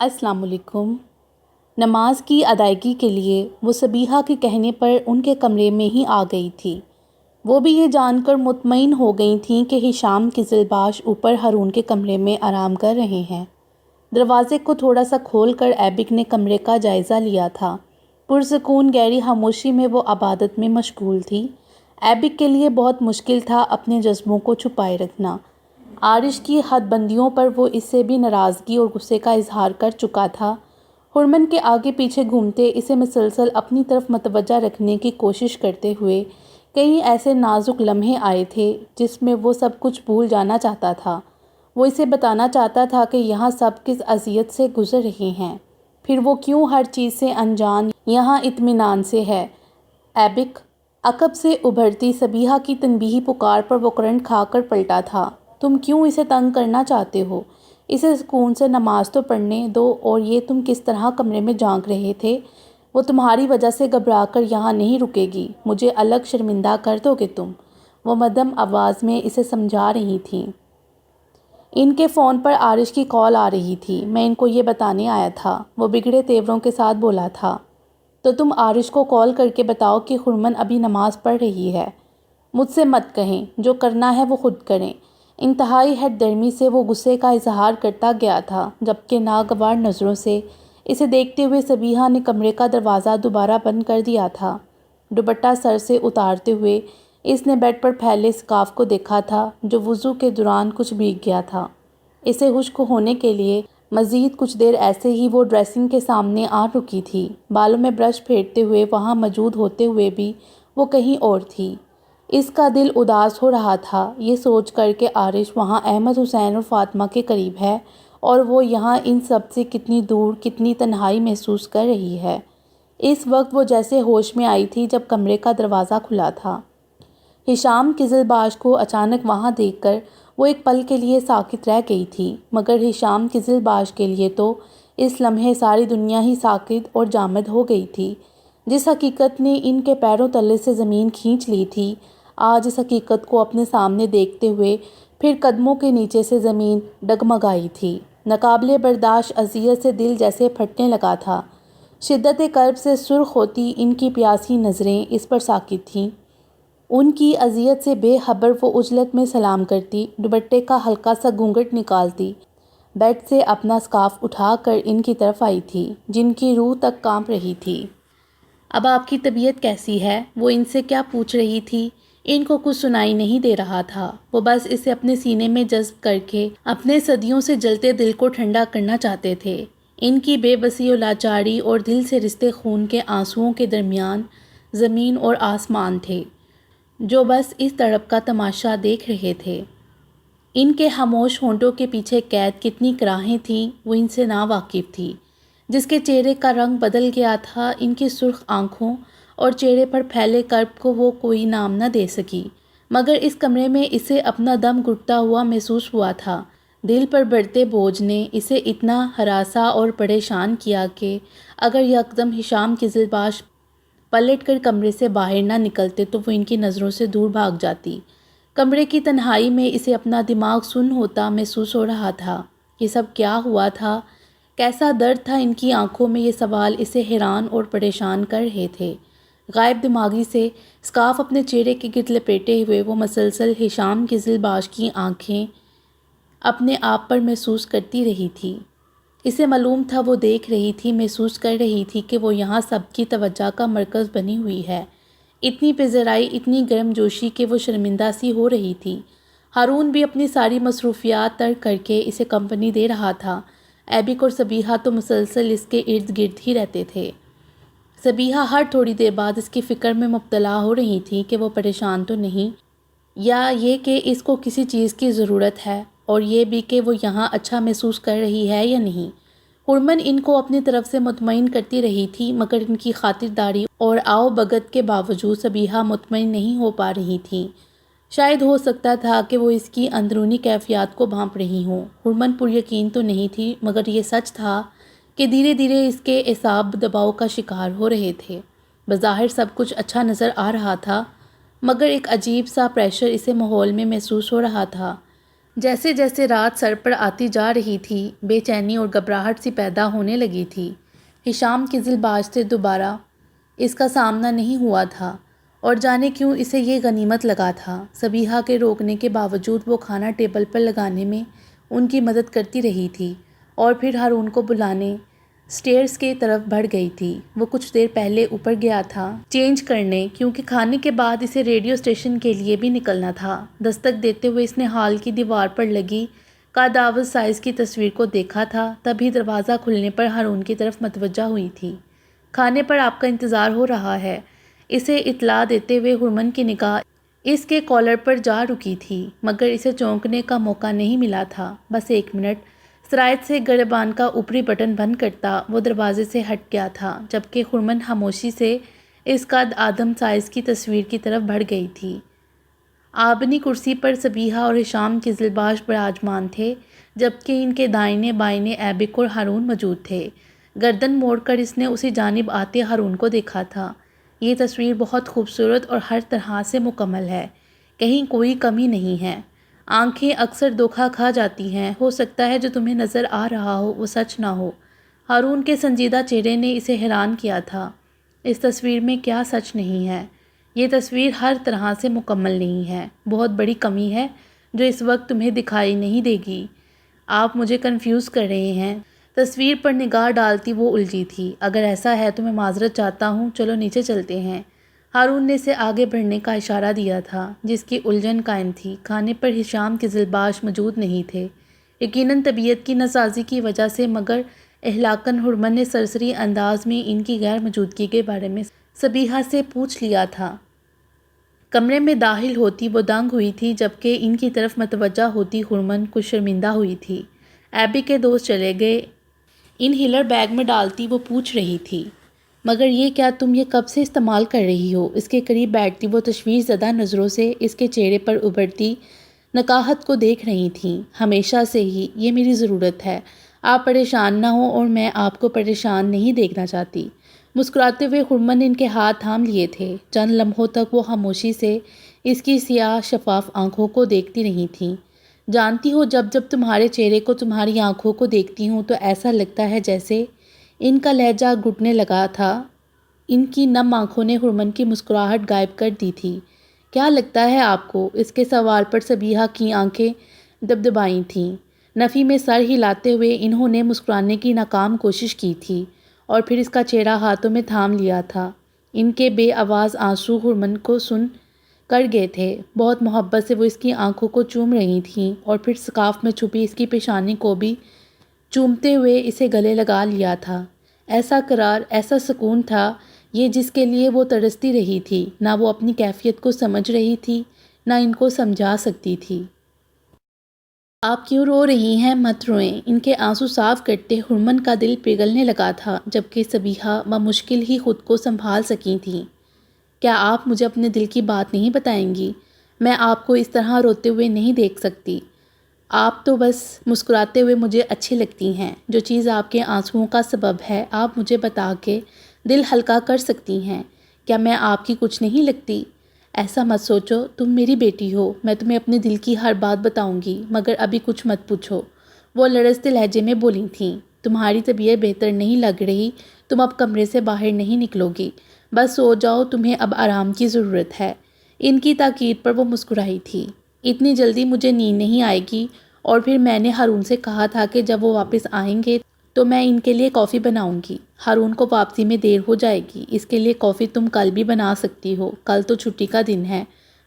السلام علیکم۔ نماز کی ادائیگی کے لیے وہ صبیحہ کے کہنے پر ان کے کمرے میں ہی آ گئی تھی۔ وہ بھی یہ جان کر مطمئن ہو گئی تھیں کہ ہشام قزلباش اوپر ہارون کے کمرے میں آرام کر رہے ہیں۔ دروازے کو تھوڑا سا کھول کر ایبک نے کمرے کا جائزہ لیا تھا۔ پرسکون گہری خاموشی میں وہ عبادت میں مشغول تھی۔ ایبک کے لیے بہت مشکل تھا اپنے جذبوں کو چھپائے رکھنا۔ عارش کی حد بندیوں پر وہ اس سے بھی ناراضگی اور غصے کا اظہار کر چکا تھا۔ حرمن کے آگے پیچھے گھومتے اسے مسلسل اپنی طرف متوجہ رکھنے کی کوشش کرتے ہوئے کئی ایسے نازک لمحے آئے تھے جس میں وہ سب کچھ بھول جانا چاہتا تھا۔ وہ اسے بتانا چاہتا تھا کہ یہاں سب کس اذیت سے گزر رہے ہیں، پھر وہ کیوں ہر چیز سے انجان یہاں اطمینان سے ہے۔ ایبک! عقب سے ابھرتی صبیحہ کی تنبیہی پکار پر وہ کرنٹ کھا کر پلٹا تھا۔ تم کیوں اسے تنگ کرنا چاہتے ہو؟ اسے سکون سے نماز تو پڑھنے دو۔ اور یہ تم کس طرح کمرے میں جھانک رہے تھے؟ وہ تمہاری وجہ سے گھبرا کر یہاں نہیں رکے گی، مجھے الگ شرمندہ کر دو گے تم، وہ مدھم آواز میں اسے سمجھا رہی تھیں۔ ان کے فون پر عارش کی کال آ رہی تھی۔ میں ان کو یہ بتانے آیا تھا، وہ بگڑے تیوروں کے ساتھ بولا تھا۔ تو تم عارش کو کال کر کے بتاؤ کہ حرمن ابھی نماز پڑھ رہی ہے۔ مجھ سے مت کہیں، جو کرنا ہے وہ خود کریں۔ انتہائی ہٹ درمی سے وہ غصے کا اظہار کرتا گیا تھا، جبکہ ناگوار نظروں سے اسے دیکھتے ہوئے صبیحہ نے کمرے کا دروازہ دوبارہ بند کر دیا تھا۔ دوپٹہ سر سے اتارتے ہوئے اس نے بیڈ پر پھیلے اسکارف کو دیکھا تھا جو وضو کے دوران کچھ بھیگ گیا تھا۔ اسے خشک ہونے کے لیے مزید کچھ دیر ایسے ہی وہ ڈریسنگ کے سامنے آ رکی تھی۔ بالوں میں برش پھیرتے ہوئے وہاں موجود ہوتے ہوئے بھی وہ کہیں اور تھی۔ اس کا دل اداس ہو رہا تھا یہ سوچ کر کہ عارش وہاں احمد حسین اور فاطمہ کے قریب ہے اور وہ یہاں ان سب سے کتنی دور، کتنی تنہائی محسوس کر رہی ہے۔ اس وقت وہ جیسے ہوش میں آئی تھی جب کمرے کا دروازہ کھلا تھا۔ ہشام قزلباش کو اچانک وہاں دیکھ کر وہ ایک پل کے لیے ساکت رہ گئی تھی، مگر ہشام قزلباش کے لیے تو اس لمحے ساری دنیا ہی ساکت اور جامد ہو گئی تھی۔ جس حقیقت نے ان کے پیروں تلے سے زمین کھینچ لی تھی، آج اس حقیقت کو اپنے سامنے دیکھتے ہوئے پھر قدموں کے نیچے سے زمین ڈگمگائی تھی۔ ناقابل برداشت اذیت سے دل جیسے پھٹنے لگا تھا۔ شدت کرب سے سرخ ہوتی ان کی پیاسی نظریں اس پر ساکت تھیں۔ ان کی اذیت سے بے خبر وہ عجلت میں سلام کرتی، دوپٹے کا ہلکا سا گھونگھٹ نکالتی، بیڈ سے اپنا اسکارف اٹھا کر ان کی طرف آئی تھی، جن کی روح تک کانپ رہی تھی۔ اب آپ کی طبیعت کیسی ہے؟ وہ ان سے کیا پوچھ رہی تھی؟ ان کو کچھ سنائی نہیں دے رہا تھا۔ وہ بس اسے اپنے سینے میں جذب کر کے اپنے صدیوں سے جلتے دل کو ٹھنڈا کرنا چاہتے تھے۔ ان کی بے بسی و لاچاری اور دل سے رستے خون کے آنسوؤں کے درمیان زمین اور آسمان تھے، جو بس اس تڑپ کا تماشا دیکھ رہے تھے۔ ان کے خاموش ہونٹوں کے پیچھے قید کتنی کراہیں تھیں وہ ان سے نا واقف تھی۔ جس کے چہرے کا رنگ بدل گیا تھا، ان کی سرخ آنکھوں اور چہرے پر پھیلے کرب کو وہ کوئی نام نہ دے سکی، مگر اس کمرے میں اسے اپنا دم گھٹتا ہوا محسوس ہوا تھا۔ دل پر بڑھتے بوجھ نے اسے اتنا ہراسا اور پریشان کیا کہ اگر یکدم ہشام قزلباش پلٹ کر کمرے سے باہر نہ نکلتے تو وہ ان کی نظروں سے دور بھاگ جاتی۔ کمرے کی تنہائی میں اسے اپنا دماغ سن ہوتا محسوس ہو رہا تھا۔ یہ سب کیا ہوا تھا؟ کیسا درد تھا ان کی آنکھوں میں؟ یہ سوال اسے حیران اور پریشان کر رہے تھے۔ غائب دماغی سے اسکارف اپنے چہرے کے گرد لپیٹے ہوئے وہ مسلسل ہشام قزلباش کی آنکھیں اپنے آپ پر محسوس کرتی رہی تھی۔ اسے معلوم تھا وہ دیکھ رہی تھی، محسوس کر رہی تھی کہ وہ یہاں سب کی توجہ کا مرکز بنی ہوئی ہے۔ اتنی پذیرائی، اتنی گرم جوشی کہ وہ شرمندہ سی ہو رہی تھی۔ ہارون بھی اپنی ساری مصروفیات ترک کر کے اسے کمپنی دے رہا تھا۔ ایبک اور صبیحہ تو مسلسل اس کے ارد گرد ہی رہتے تھے۔ صبیحہ ہر تھوڑی دیر بعد اس کی فکر میں مبتلا ہو رہی تھی کہ وہ پریشان تو نہیں، یا یہ کہ اس کو کسی چیز کی ضرورت ہے، اور یہ بھی کہ وہ یہاں اچھا محسوس کر رہی ہے یا نہیں۔ حرمن ان کو اپنی طرف سے مطمئن کرتی رہی تھی، مگر ان کی خاطرداری اور آؤ بھگت کے باوجود صبیحہ مطمئن نہیں ہو پا رہی تھی۔ شاید ہو سکتا تھا کہ وہ اس کی اندرونی کیفیات کو بھانپ رہی ہوں۔ حرمن پر یقین تو نہیں تھی، مگر یہ سچ تھا کہ دھیرے دھیرے اس کے اعصاب دباؤ کا شکار ہو رہے تھے۔ بظاہر سب کچھ اچھا نظر آ رہا تھا، مگر ایک عجیب سا پریشر اسے ماحول میں محسوس ہو رہا تھا۔ جیسے جیسے رات سر پر آتی جا رہی تھی بے چینی اور گھبراہٹ سی پیدا ہونے لگی تھی۔ ہشام قزلباش سے دوبارہ اس کا سامنا نہیں ہوا تھا اور جانے کیوں اسے یہ غنیمت لگا تھا۔ صبیحہ کے روکنے کے باوجود وہ کھانا ٹیبل پر لگانے میں ان کی مدد کرتی رہی تھی اور پھر ہارون کو بلانے سٹیئرز کی طرف بڑھ گئی تھی۔ وہ کچھ دیر پہلے اوپر گیا تھا چینج کرنے، کیونکہ کھانے کے بعد اسے ریڈیو اسٹیشن کے لیے بھی نکلنا تھا۔ دستک دیتے ہوئے اس نے ہال کی دیوار پر لگی قداوز سائز کی تصویر کو دیکھا تھا، تبھی دروازہ کھلنے پر ہارون کی طرف متوجہ ہوئی تھی۔ کھانے پر آپ کا انتظار ہو رہا ہے، اسے اطلاع دیتے ہوئے ہرمن کی نگاہ اس کے کالر پر جا رکی تھی، مگر اسے چونکنے کا موقع نہیں ملا تھا۔ بس ایک منٹ، سرایت سے گریبان کا اوپری بٹن بند کرتا وہ دروازے سے ہٹ گیا تھا، جبکہ ہرمن خاموشی سے اس قد آدم سائز کی تصویر کی طرف بڑھ گئی تھی۔ آبنی کرسی پر صبیحہ اور ہشام قزلباش براجمان تھے، جبکہ ان کے دائیں بائیں ایبک اور ہارون موجود تھے۔ گردن موڑ کر اس نے اسی جانب آتے ہارون کو دیکھا تھا۔ یہ تصویر بہت خوبصورت اور ہر طرح سے مکمل ہے، کہیں کوئی کمی نہیں ہے۔ آنکھیں اکثر دھوکہ کھا جاتی ہیں، ہو سکتا ہے جو تمہیں نظر آ رہا ہو وہ سچ نہ ہو۔ ہارون کے سنجیدہ چہرے نے اسے حیران کیا تھا۔ اس تصویر میں کیا سچ نہیں ہے؟ یہ تصویر ہر طرح سے مکمل نہیں ہے، بہت بڑی کمی ہے جو اس وقت تمہیں دکھائی نہیں دے گی۔ آپ مجھے کنفیوز کر رہے ہیں۔ تصویر پر نگاہ ڈالتی وہ الجھی تھی۔ اگر ایسا ہے تو میں معذرت چاہتا ہوں، چلو نیچے چلتے ہیں۔ ہارون نے اسے آگے بڑھنے کا اشارہ دیا تھا، جس کی الجھن قائم تھی۔ کھانے پر ہشام قزلباش موجود نہیں تھے، یقیناً طبیعت کی ناسازی کی وجہ سے، مگر اخلاقاً ہرمن نے سرسری انداز میں ان کی غیر موجودگی کے بارے میں صبیحہ سے پوچھ لیا تھا۔ کمرے میں داخل ہوتی وہ دنگ ہوئی تھی، جبکہ ان کی طرف متوجہ ہوتی ہرمن کچھ شرمندہ ہوئی تھی۔ ایبی کے دوست چلے گئے، انہیلر بیگ میں ڈالتی وہ پوچھ رہی تھی، مگر یہ کیا تم یہ کب سے استعمال کر رہی ہو؟ اس کے قریب بیٹھتی وہ تشویش زدہ نظروں سے اس کے چہرے پر ابھرتی نکاہت کو دیکھ رہی تھیں۔ ہمیشہ سے ہی یہ میری ضرورت ہے، آپ پریشان نہ ہوں اور میں آپ کو پریشان نہیں دیکھنا چاہتی۔ مسکراتے ہوئے ہرمن نے ان کے ہاتھ تھام لیے تھے۔ چند لمحوں تک وہ خاموشی سے اس کی سیاہ شفاف آنکھوں کو دیکھتی رہی تھیں۔ جانتی ہو، جب جب تمہارے چہرے کو تمہاری آنکھوں کو دیکھتی ہوں تو ایسا لگتا ہے جیسے ان کا لہجہ گھٹنے لگا تھا۔ ان کی نم آنکھوں نے ہرمن کی مسکراہٹ غائب کر دی تھی۔ کیا لگتا ہے آپ کو؟ اس کے سوال پر صبیحہ کی آنکھیں دبدبائی تھیں۔ نفی میں سر ہلاتے ہوئے انہوں نے مسکرانے کی ناکام کوشش کی تھی اور پھر اس کا چہرہ ہاتھوں میں تھام لیا تھا۔ ان کے بے آواز آنسو ہرمن کو سن کر گئے تھے۔ بہت محبت سے وہ اس کی آنکھوں کو چوم رہی تھیں اور پھر سکارف میں چھپی اس کی پیشانی کو بھی چومتے ہوئے اسے گلے لگا لیا تھا۔ ایسا قرار، ایسا سکون تھا یہ جس کے لیے وہ ترستی رہی تھی۔ نہ وہ اپنی کیفیت کو سمجھ رہی تھی، نہ ان کو سمجھا سکتی تھی۔ آپ کیوں رو رہی ہیں؟ مت روئیں۔ ان کے آنسو صاف کرتے ہرمن کا دل پگھلنے لگا تھا، جبکہ صبیحہ بمشکل ہی خود کو سنبھال سکی تھیں۔ کیا آپ مجھے اپنے دل کی بات نہیں بتائیں گی؟ میں آپ کو اس طرح روتے ہوئے نہیں دیکھ سکتی۔ آپ تو بس مسکراتے ہوئے مجھے اچھی لگتی ہیں۔ جو چیز آپ کے آنسوؤں کا سبب ہے، آپ مجھے بتا کے دل ہلکا کر سکتی ہیں۔ کیا میں آپ کی کچھ نہیں لگتی؟ ایسا مت سوچو، تم میری بیٹی ہو، میں تمہیں اپنے دل کی ہر بات بتاؤں گی، مگر ابھی کچھ مت پوچھو۔ وہ لرزتے لہجے میں بولی تھیں۔ تمہاری طبیعت بہتر نہیں لگ رہی، تم اب کمرے سے باہر نہیں نکلو گی، بس سو جاؤ، تمہیں اب آرام کی ضرورت ہے۔ ان کی تاکید پر وہ مسکرائی تھی۔ اتنی جلدی مجھے نیند نہیں آئے گی، اور پھر میں نے ہارون سے کہا تھا کہ جب وہ واپس آئیں گے تو میں ان کے لیے کافی بناؤں گی۔ ہارون کو واپسی میں دیر ہو جائے گی، اس کے لیے کافی تم کل بھی بنا سکتی ہو، کل تو چھٹی کا دن ہے،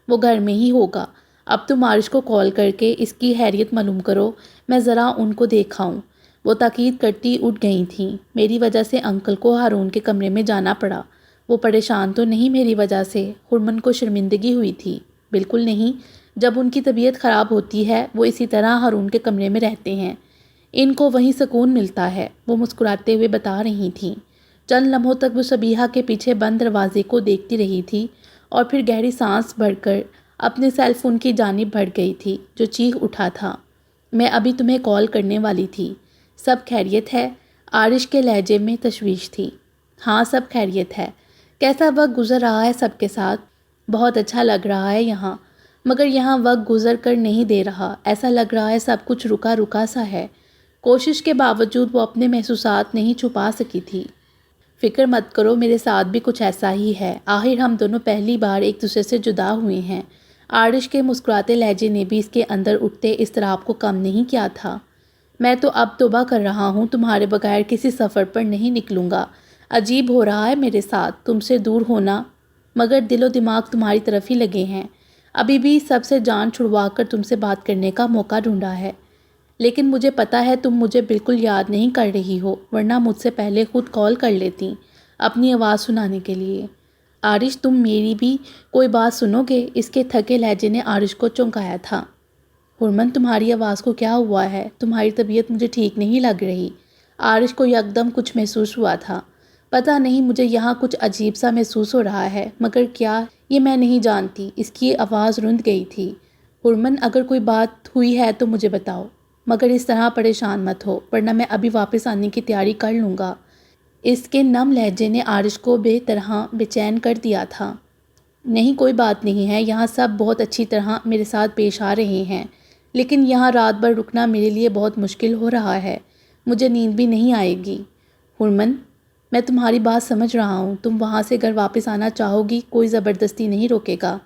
وہ گھر میں ہی ہوگا۔ اب تم عارش کو کال کر کے اس کی خیریت معلوم کرو، میں ذرا ان کو دیکھ آؤں۔ وہ تاکید کرتی اٹھ گئی تھیں۔ میری وجہ سے انکل کو ہارون کے کمرے میں جانا پڑا، وہ پریشان تو نہیں میری وجہ سے؟ ہرمن کو شرمندگی ہوئی تھی۔ بالکل نہیں، جب ان کی طبیعت خراب ہوتی ہے وہ اسی طرح ہارون کے کمرے میں رہتے ہیں، ان کو وہیں سکون ملتا ہے، وہ مسکراتے ہوئے بتا رہی تھیں۔ چند لمحوں تک وہ صبیحہ کے پیچھے بند دروازے کو دیکھتی رہی تھی اور پھر گہری سانس بھر کر اپنے سیل فون کی جانب بڑھ گئی تھی، جو چیخ اٹھا تھا۔ میں ابھی تمہیں کال کرنے والی تھی۔ سب خیریت ہے؟ عارش کے لہجے میں تشویش تھی۔ ہاں سب خیریت ہے۔ کیسا وقت گزر رہا ہے سب کے ساتھ؟ بہت اچھا لگ رہا ہے یہاں۔ مگر یہاں وقت گزر کر نہیں دے رہا، ایسا لگ رہا ہے سب کچھ رکا رکا سا ہے۔ کوشش کے باوجود وہ اپنے محسوسات نہیں چھپا سکی تھی۔ فکر مت کرو، میرے ساتھ بھی کچھ ایسا ہی ہے، آخر ہم دونوں پہلی بار ایک دوسرے سے جدا ہوئے ہیں۔ آرش کے مسکراتے لہجے نے بھی اس کے اندر اٹھتے اضطراب کو کم نہیں کیا تھا۔ میں تو اب توبہ کر رہا ہوں، تمہارے بغیر کسی سفر پر نہیں نکلوں گا۔ عجیب ہو رہا ہے میرے ساتھ تم سے دور ہونا، مگر دل و دماغ تمہاری طرف ہی لگے ہیں۔ ابھی بھی سب سے جان چھڑوا کر تم سے بات کرنے کا موقع ڈھونڈا ہے، لیکن مجھے پتا ہے تم مجھے بالکل یاد نہیں کر رہی ہو، ورنہ مجھ سے پہلے خود کال کر لیتی اپنی آواز سنانے کے لیے۔ آرش تم میری بھی کوئی بات سنو گے؟ اس کے تھکے لہجے نے آرش کو چونکایا تھا۔ ہرمن تمہاری آواز کو کیا ہوا ہے؟ تمہاری طبیعت مجھے ٹھیک نہیں لگ رہی۔ آرش کو یکدم کچھ محسوس ہوا تھا۔ پتہ نہیں مجھے یہاں کچھ عجیب سا محسوس ہو رہا ہے، مگر کیا یہ میں نہیں جانتی۔ اس کی آواز رند گئی تھی۔ ہرمن اگر کوئی بات ہوئی ہے تو مجھے بتاؤ، مگر اس طرح پریشان مت ہو، ورنہ میں ابھی واپس آنے کی تیاری کر لوں گا۔ اس کے نم لہجے نے آرش کو بے طرح بے چین کر دیا تھا۔ نہیں کوئی بات نہیں ہے، یہاں سب بہت اچھی طرح میرے ساتھ پیش آ رہے ہیں، لیکن یہاں رات بھر رکنا میرے لیے بہت مشکل ہو رہا ہے، مجھے نیند بھی نہیں آئے گی۔ ہرمن میں تمہاری بات سمجھ رہا ہوں، تم وہاں سے گھر واپس آنا چاہو گی، کوئی زبردستی نہیں روکے گا،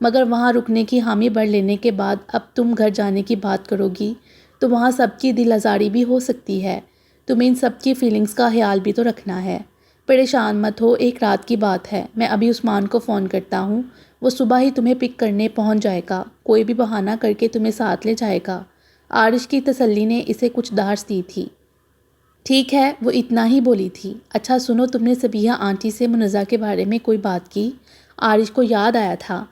مگر وہاں رکنے کی حامی بھر لینے کے بعد اب تم گھر جانے کی بات کرو گی تو وہاں سب کی دل آزاری بھی ہو سکتی ہے۔ تمہیں ان سب کی فیلنگز کا خیال بھی تو رکھنا ہے۔ پریشان مت ہو، ایک رات کی بات ہے، میں ابھی عثمان کو فون کرتا ہوں، وہ صبح ہی تمہیں پک کرنے پہنچ جائے گا، کوئی بھی بہانہ کر کے تمہیں ساتھ لے جائے گا۔ آرش کی تسلی نے اسے کچھ دھاڑس دی تھی۔ ٹھیک ہے، وہ اتنا ہی بولی تھی۔ اچھا سنو، تم نے صبیحہ آنٹی سے منزہ کے بارے میں کوئی بات کی؟ آرش کو یاد آیا تھا۔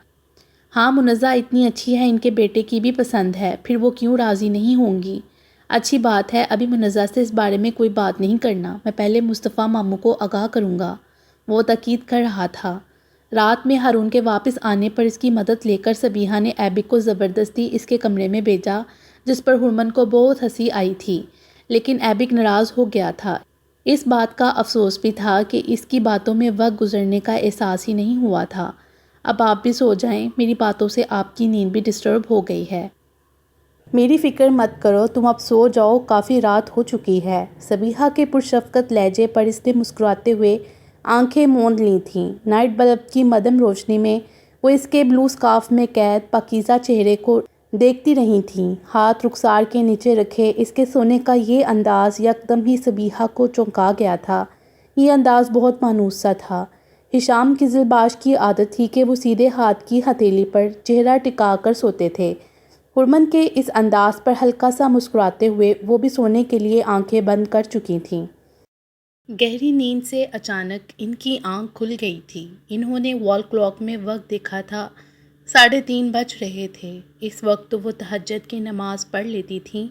ہاں منزہ اتنی اچھی ہے، ان کے بیٹے کی بھی پسند ہے، پھر وہ کیوں راضی نہیں ہوں گی؟ اچھی بات ہے، ابھی منزہ سے اس بارے میں کوئی بات نہیں کرنا، میں پہلے مصطفیٰ ماموں کو آگاہ کروں گا، وہ تاکید کر رہا تھا۔ رات میں ہارون کے واپس آنے پر اس کی مدد لے کر صبیحہ نے ایبک کو زبردستی اس کے کمرے میں بھیجا، جس پر ہرمن کو بہت ہنسی آئی تھی، لیکن ایبک ناراض ہو گیا تھا۔ اس بات کا افسوس بھی تھا کہ اس کی باتوں میں وقت گزرنے کا احساس ہی نہیں ہوا تھا۔ اب آپ بھی سو جائیں، میری باتوں سے آپ کی نیند بھی ڈسٹرب ہو گئی ہے۔ میری فکر مت کرو، تم اب سو جاؤ، کافی رات ہو چکی ہے۔ صبیحہ کے پرشفقت لہجے پر اس نے مسکراتے ہوئے آنکھیں موند لی تھیں۔ نائٹ بلب کی مدھم روشنی میں وہ اس کے بلو اسکارف میں قید پاکیزہ چہرے کو دیکھتی رہی تھیں۔ ہاتھ رخسار کے نیچے رکھے اس کے سونے کا یہ انداز یکدم ہی صبیحہ کو چونکا گیا تھا۔ یہ انداز بہت مانوس سا تھا۔ ہشام قزلباش کی عادت تھی کہ وہ سیدھے ہاتھ کی ہتھیلی پر چہرہ ٹکا کر سوتے تھے۔ ہرمن کے اس انداز پر ہلکا سا مسکراتے ہوئے وہ بھی سونے کے لیے آنکھیں بند کر چکی تھیں۔ گہری نیند سے اچانک ان کی آنکھ کھل گئی تھی۔ انہوں نے وال کلاک میں وقت دیکھا تھا، 3:30 بج رہے تھے۔ اس وقت تو وہ تہجد کی نماز پڑھ لیتی تھیں،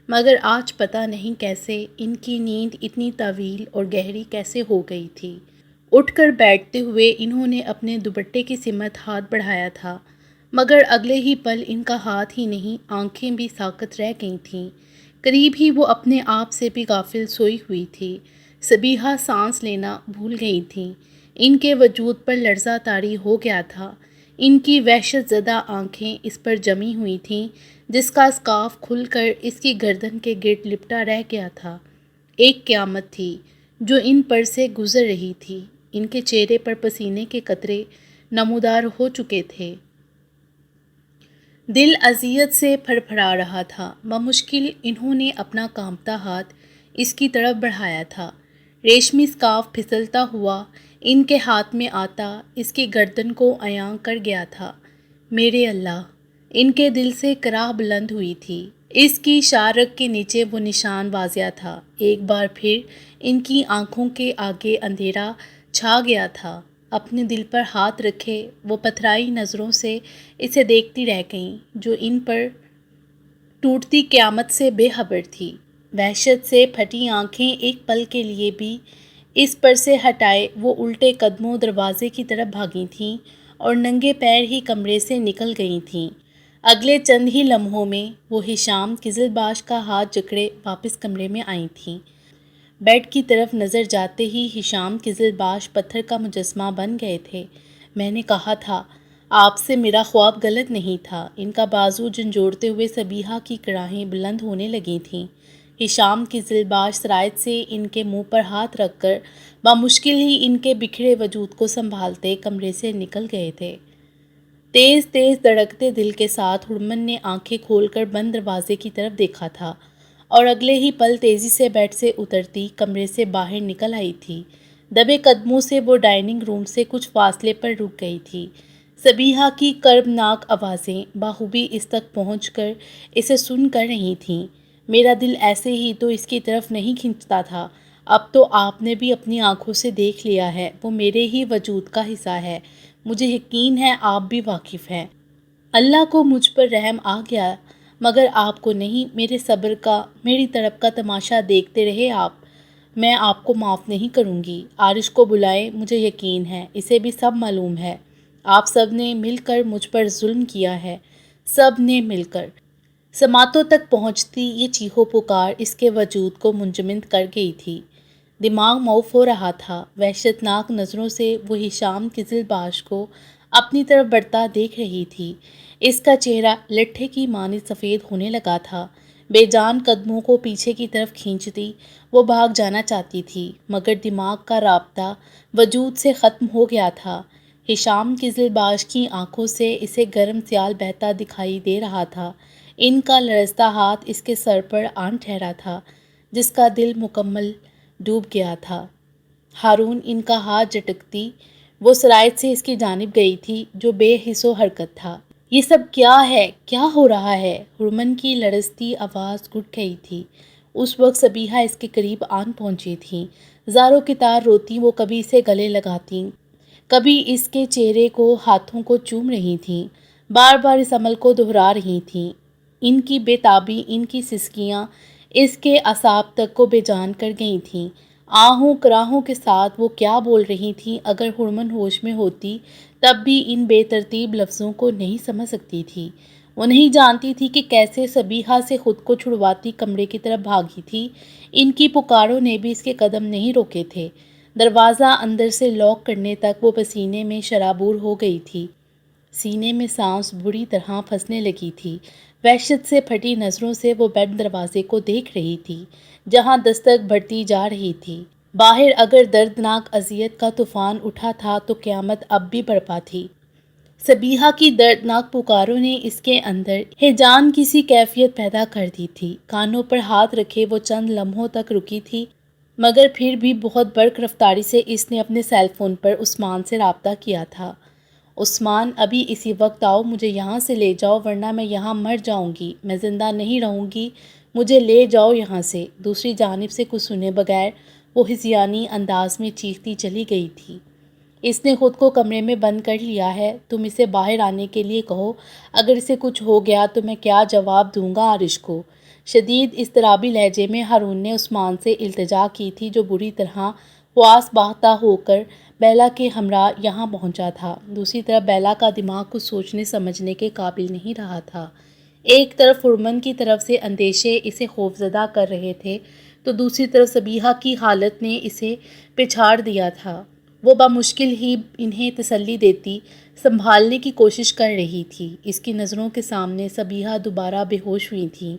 مگر آج پتہ نہیں کیسے ان کی نیند اتنی طویل اور گہری کیسے ہو گئی تھی۔ اٹھ کر بیٹھتے ہوئے انہوں نے اپنے دوپٹے کی سمت ہاتھ بڑھایا تھا، مگر اگلے ہی پل ان کا ہاتھ ہی نہیں آنکھیں بھی ساکت رہ گئی تھیں۔ قریب ہی وہ اپنے آپ سے بھی غافل سوئی ہوئی تھی۔ صبیحہ سانس لینا بھول گئی تھیں، ان کے وجود پر لرزہ طاری ہو گیا تھا۔ ان کی وحشت زدہ آنکھیں اس پر جمی ہوئی تھیں، جس کا اسکارف کھل کر اس کی گردن کے گرد لپٹا رہ گیا تھا۔ ایک قیامت تھی جو ان پر سے گزر رہی تھی۔ ان کے چہرے پر پسینے کے قطرے نمودار ہو چکے تھے۔ دل اذیت سے پھر پھرا رہا تھا۔ بمشکل انہوں نے اپنا کانپتا ہاتھ اس کی طرف بڑھایا تھا۔ ریشمی اسکارف پھسلتا ہوا ان کے ہاتھ میں آتا اس کی گردن کو عیاں کر گیا تھا۔ میرے اللہ! ان کے دل سے کراہ بلند ہوئی تھی۔ اس کی شارک کے نیچے وہ نشان واضح تھا۔ ایک بار پھر ان کی آنکھوں کے آگے اندھیرا چھا گیا تھا۔ اپنے دل پر ہاتھ رکھے وہ پتھرائی نظروں سے اسے دیکھتی رہ گئیں، جو ان پر ٹوٹتی قیامت سے بے خبر تھی۔ وحشت سے پھٹی آنکھیں ایک پل کے لیے بھی اس پر سے ہٹائے وہ الٹے قدموں دروازے کی طرف بھاگی تھیں اور ننگے پیر ہی کمرے سے نکل گئی تھیں۔ اگلے چند ہی لمحوں میں وہ ہشام قزلباش کا ہاتھ جکڑے واپس کمرے میں آئی تھیں۔ بیڈ کی طرف نظر جاتے ہی ہشام قزلباش پتھر کا مجسمہ بن گئے تھے۔ میں نے کہا تھا آپ سے میرا خواب غلط نہیں تھا۔ ان کا بازو جھنجھوڑتے ہوئے صبیحہ کی کراہیں بلند ہونے لگی تھیں۔ ہشام کی ذیلباش سرایت سے ان کے منہ پر ہاتھ رکھ کر بامشکل ہی ان کے بکھرے وجود کو سنبھالتے کمرے سے نکل گئے تھے۔ تیز تیز دھڑکتے دل کے ساتھ ہرمن نے آنکھیں کھول کر بند دروازے کی طرف دیکھا تھا اور اگلے ہی پل تیزی سے بیڈ سے اترتی کمرے سے باہر نکل آئی تھی۔ دبے قدموں سے وہ ڈائننگ روم سے کچھ فاصلے پر رک گئی تھی۔ صبیحہ کی کربناک آوازیں بخوبی اس تک پہنچ کر اسے سن کر رہی تھیں۔ میرا دل ایسے ہی تو اس کی طرف نہیں کھنچتا تھا، اب تو آپ نے بھی اپنی آنکھوں سے دیکھ لیا ہے، وہ میرے ہی وجود کا حصہ ہے، مجھے یقین ہے آپ بھی واقف ہیں۔ اللہ کو مجھ پر رحم آ گیا مگر آپ کو نہیں۔ میرے صبر کا، میری طرف کا تماشا دیکھتے رہے آپ، میں آپ کو معاف نہیں کروں گی۔ عارش کو بلائیں، مجھے یقین ہے اسے بھی سب معلوم ہے، آپ سب نے مل کر مجھ پر ظلم کیا ہے، سب نے مل کر۔ سماعتوں تک پہنچتی یہ چیخو پکار اس کے وجود کو منجمد کر گئی تھی۔ دماغ معاف ہو رہا تھا۔ وحشتناک نظروں سے وہ ہشام کی ذیلباش کو اپنی طرف بڑھتا دیکھ رہی تھی۔ اس کا چہرہ لٹھے کی مانند سفید ہونے لگا تھا۔ بے جان قدموں کو پیچھے کی طرف کھینچتی وہ بھاگ جانا چاہتی تھی مگر دماغ کا رابطہ وجود سے ختم ہو گیا تھا۔ ہشام کی ذیلباش کی آنکھوں سے اسے گرم سیال بہتا دکھائی دے رہا تھا۔ ان کا لرزتا ہاتھ اس کے سر پر آن ٹھہرا تھا جس کا دل مکمل ڈوب گیا تھا۔ ہارون ان کا ہاتھ جھٹکتی وہ سرایت سے اس کی جانب گئی تھی جو بے حس و حرکت تھا۔ یہ سب کیا ہے؟ کیا ہو رہا ہے؟ ہرمن کی لرزتی آواز گھٹ گئی تھی۔ اس وقت صبیحہ اس کے قریب آن پہنچی تھیں۔ زاروں کی طرح روتی وہ کبھی اسے گلے لگاتی، کبھی اس کے چہرے کو ہاتھوں کو چوم رہی تھیں، بار بار اس عمل کو دہرا رہی تھیں۔ ان کی بے تابی، ان کی سسکیاں اس کے اعصاب تک کو بے جان کر گئی تھیں۔ آہوں کراہوں کے ساتھ وہ کیا بول رہی تھیں، اگر ہرمن ہوش میں ہوتی تب بھی ان بے ترتیب لفظوں کو نہیں سمجھ سکتی تھی۔ وہ نہیں جانتی تھی کہ کیسے صبیحہ سے خود کو چھڑواتی کمرے کی طرف بھاگی تھی۔ ان کی پکاروں نے بھی اس کے قدم نہیں روکے تھے۔ دروازہ اندر سے لاک کرنے تک وہ پسینے میں شرابور ہو گئی تھی۔ سینے میں سانس بری طرح پھنسنے لگی تھی۔ وحشت سے پھٹی نظروں سے وہ بیڈ دروازے کو دیکھ رہی تھی جہاں دستک بڑھتی جا رہی تھی۔ باہر اگر دردناک اذیت کا طوفان اٹھا تھا تو قیامت اب بھی برپا تھی۔ صبیحہ کی دردناک پکاروں نے اس کے اندر ہیجان کی سی کیفیت پیدا کر دی تھی۔ کانوں پر ہاتھ رکھے وہ چند لمحوں تک رکی تھی مگر پھر بھی بہت برق رفتاری سے اس نے اپنے سیل فون پر عثمان سے رابطہ کیا تھا۔ عثمان، ابھی اسی وقت آؤ، مجھے یہاں سے لے جاؤ ورنہ میں یہاں مر جاؤں گی، میں زندہ نہیں رہوں گی، مجھے لے جاؤ یہاں سے۔ دوسری جانب سے کچھ سنے بغیر وہ ہذیانی انداز میں چیختی چلی گئی تھی۔ اس نے خود کو کمرے میں بند کر لیا ہے، تم اسے باہر آنے کے لیے کہو، اگر اسے کچھ ہو گیا تو میں کیا جواب دوں گا عارش کو؟ شدید اضطرابی لہجے میں ہارون نے عثمان سے التجا کی تھی جو بری طرح حواس باختہ ہو کر بیلا کے ہمراہ یہاں پہنچا تھا۔ دوسری طرف بیلا کا دماغ کچھ سوچنے سمجھنے کے قابل نہیں رہا تھا۔ ایک طرف ہرمن کی طرف سے اندیشے اسے خوفزدہ کر رہے تھے تو دوسری طرف صبیحہ کی حالت نے اسے پچھاڑ دیا تھا۔ وہ بامشکل ہی انہیں تسلی دیتی سنبھالنے کی کوشش کر رہی تھی۔ اس کی نظروں کے سامنے صبیحہ دوبارہ بے ہوش ہوئی تھیں۔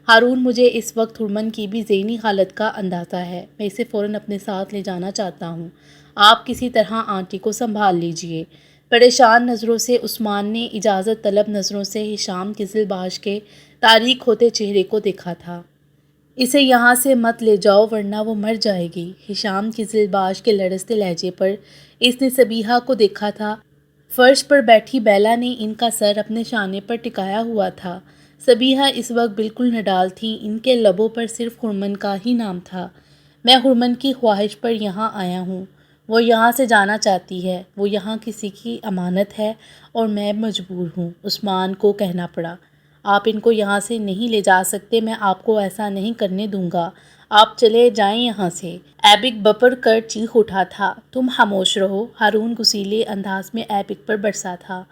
ہارون، مجھے اس وقت ہرمن کی بھی ذہنی حالت کا اندازہ ہے، میں اسے فوراً اپنے ساتھ لے جانا چاہتا ہوں، آپ کسی طرح آنٹی کو سنبھال لیجئے۔ پریشان نظروں سے عثمان نے اجازت طلب نظروں سے ہشام کی ذیلباش کے تاریک ہوتے چہرے کو دیکھا تھا۔ اسے یہاں سے مت لے جاؤ ورنہ وہ مر جائے گی۔ ہشام کی ذیلباش کے لرزتے لہجے پر اس نے صبیحہ کو دیکھا تھا۔ فرش پر بیٹھی بیلا نے ان کا سر اپنے شانے پر ٹکایا ہوا تھا۔ صبیحہ اس وقت بالکل نڈال تھی، ان کے لبوں پر صرف ہرمن کا ہی نام تھا۔ میں ہرمن کی خواہش پر یہاں آیا ہوں، وہ یہاں سے جانا چاہتی ہے، وہ یہاں کسی کی امانت ہے اور میں مجبور ہوں، عثمان کو کہنا پڑا۔ آپ ان کو یہاں سے نہیں لے جا سکتے، میں آپ کو ایسا نہیں کرنے دوں گا، آپ چلے جائیں یہاں سے۔ ایبک بپر کر چیخ اٹھا تھا۔ تم خاموش رہو۔ ہارون غصیلے انداز میں ایبک پر برسا تھا۔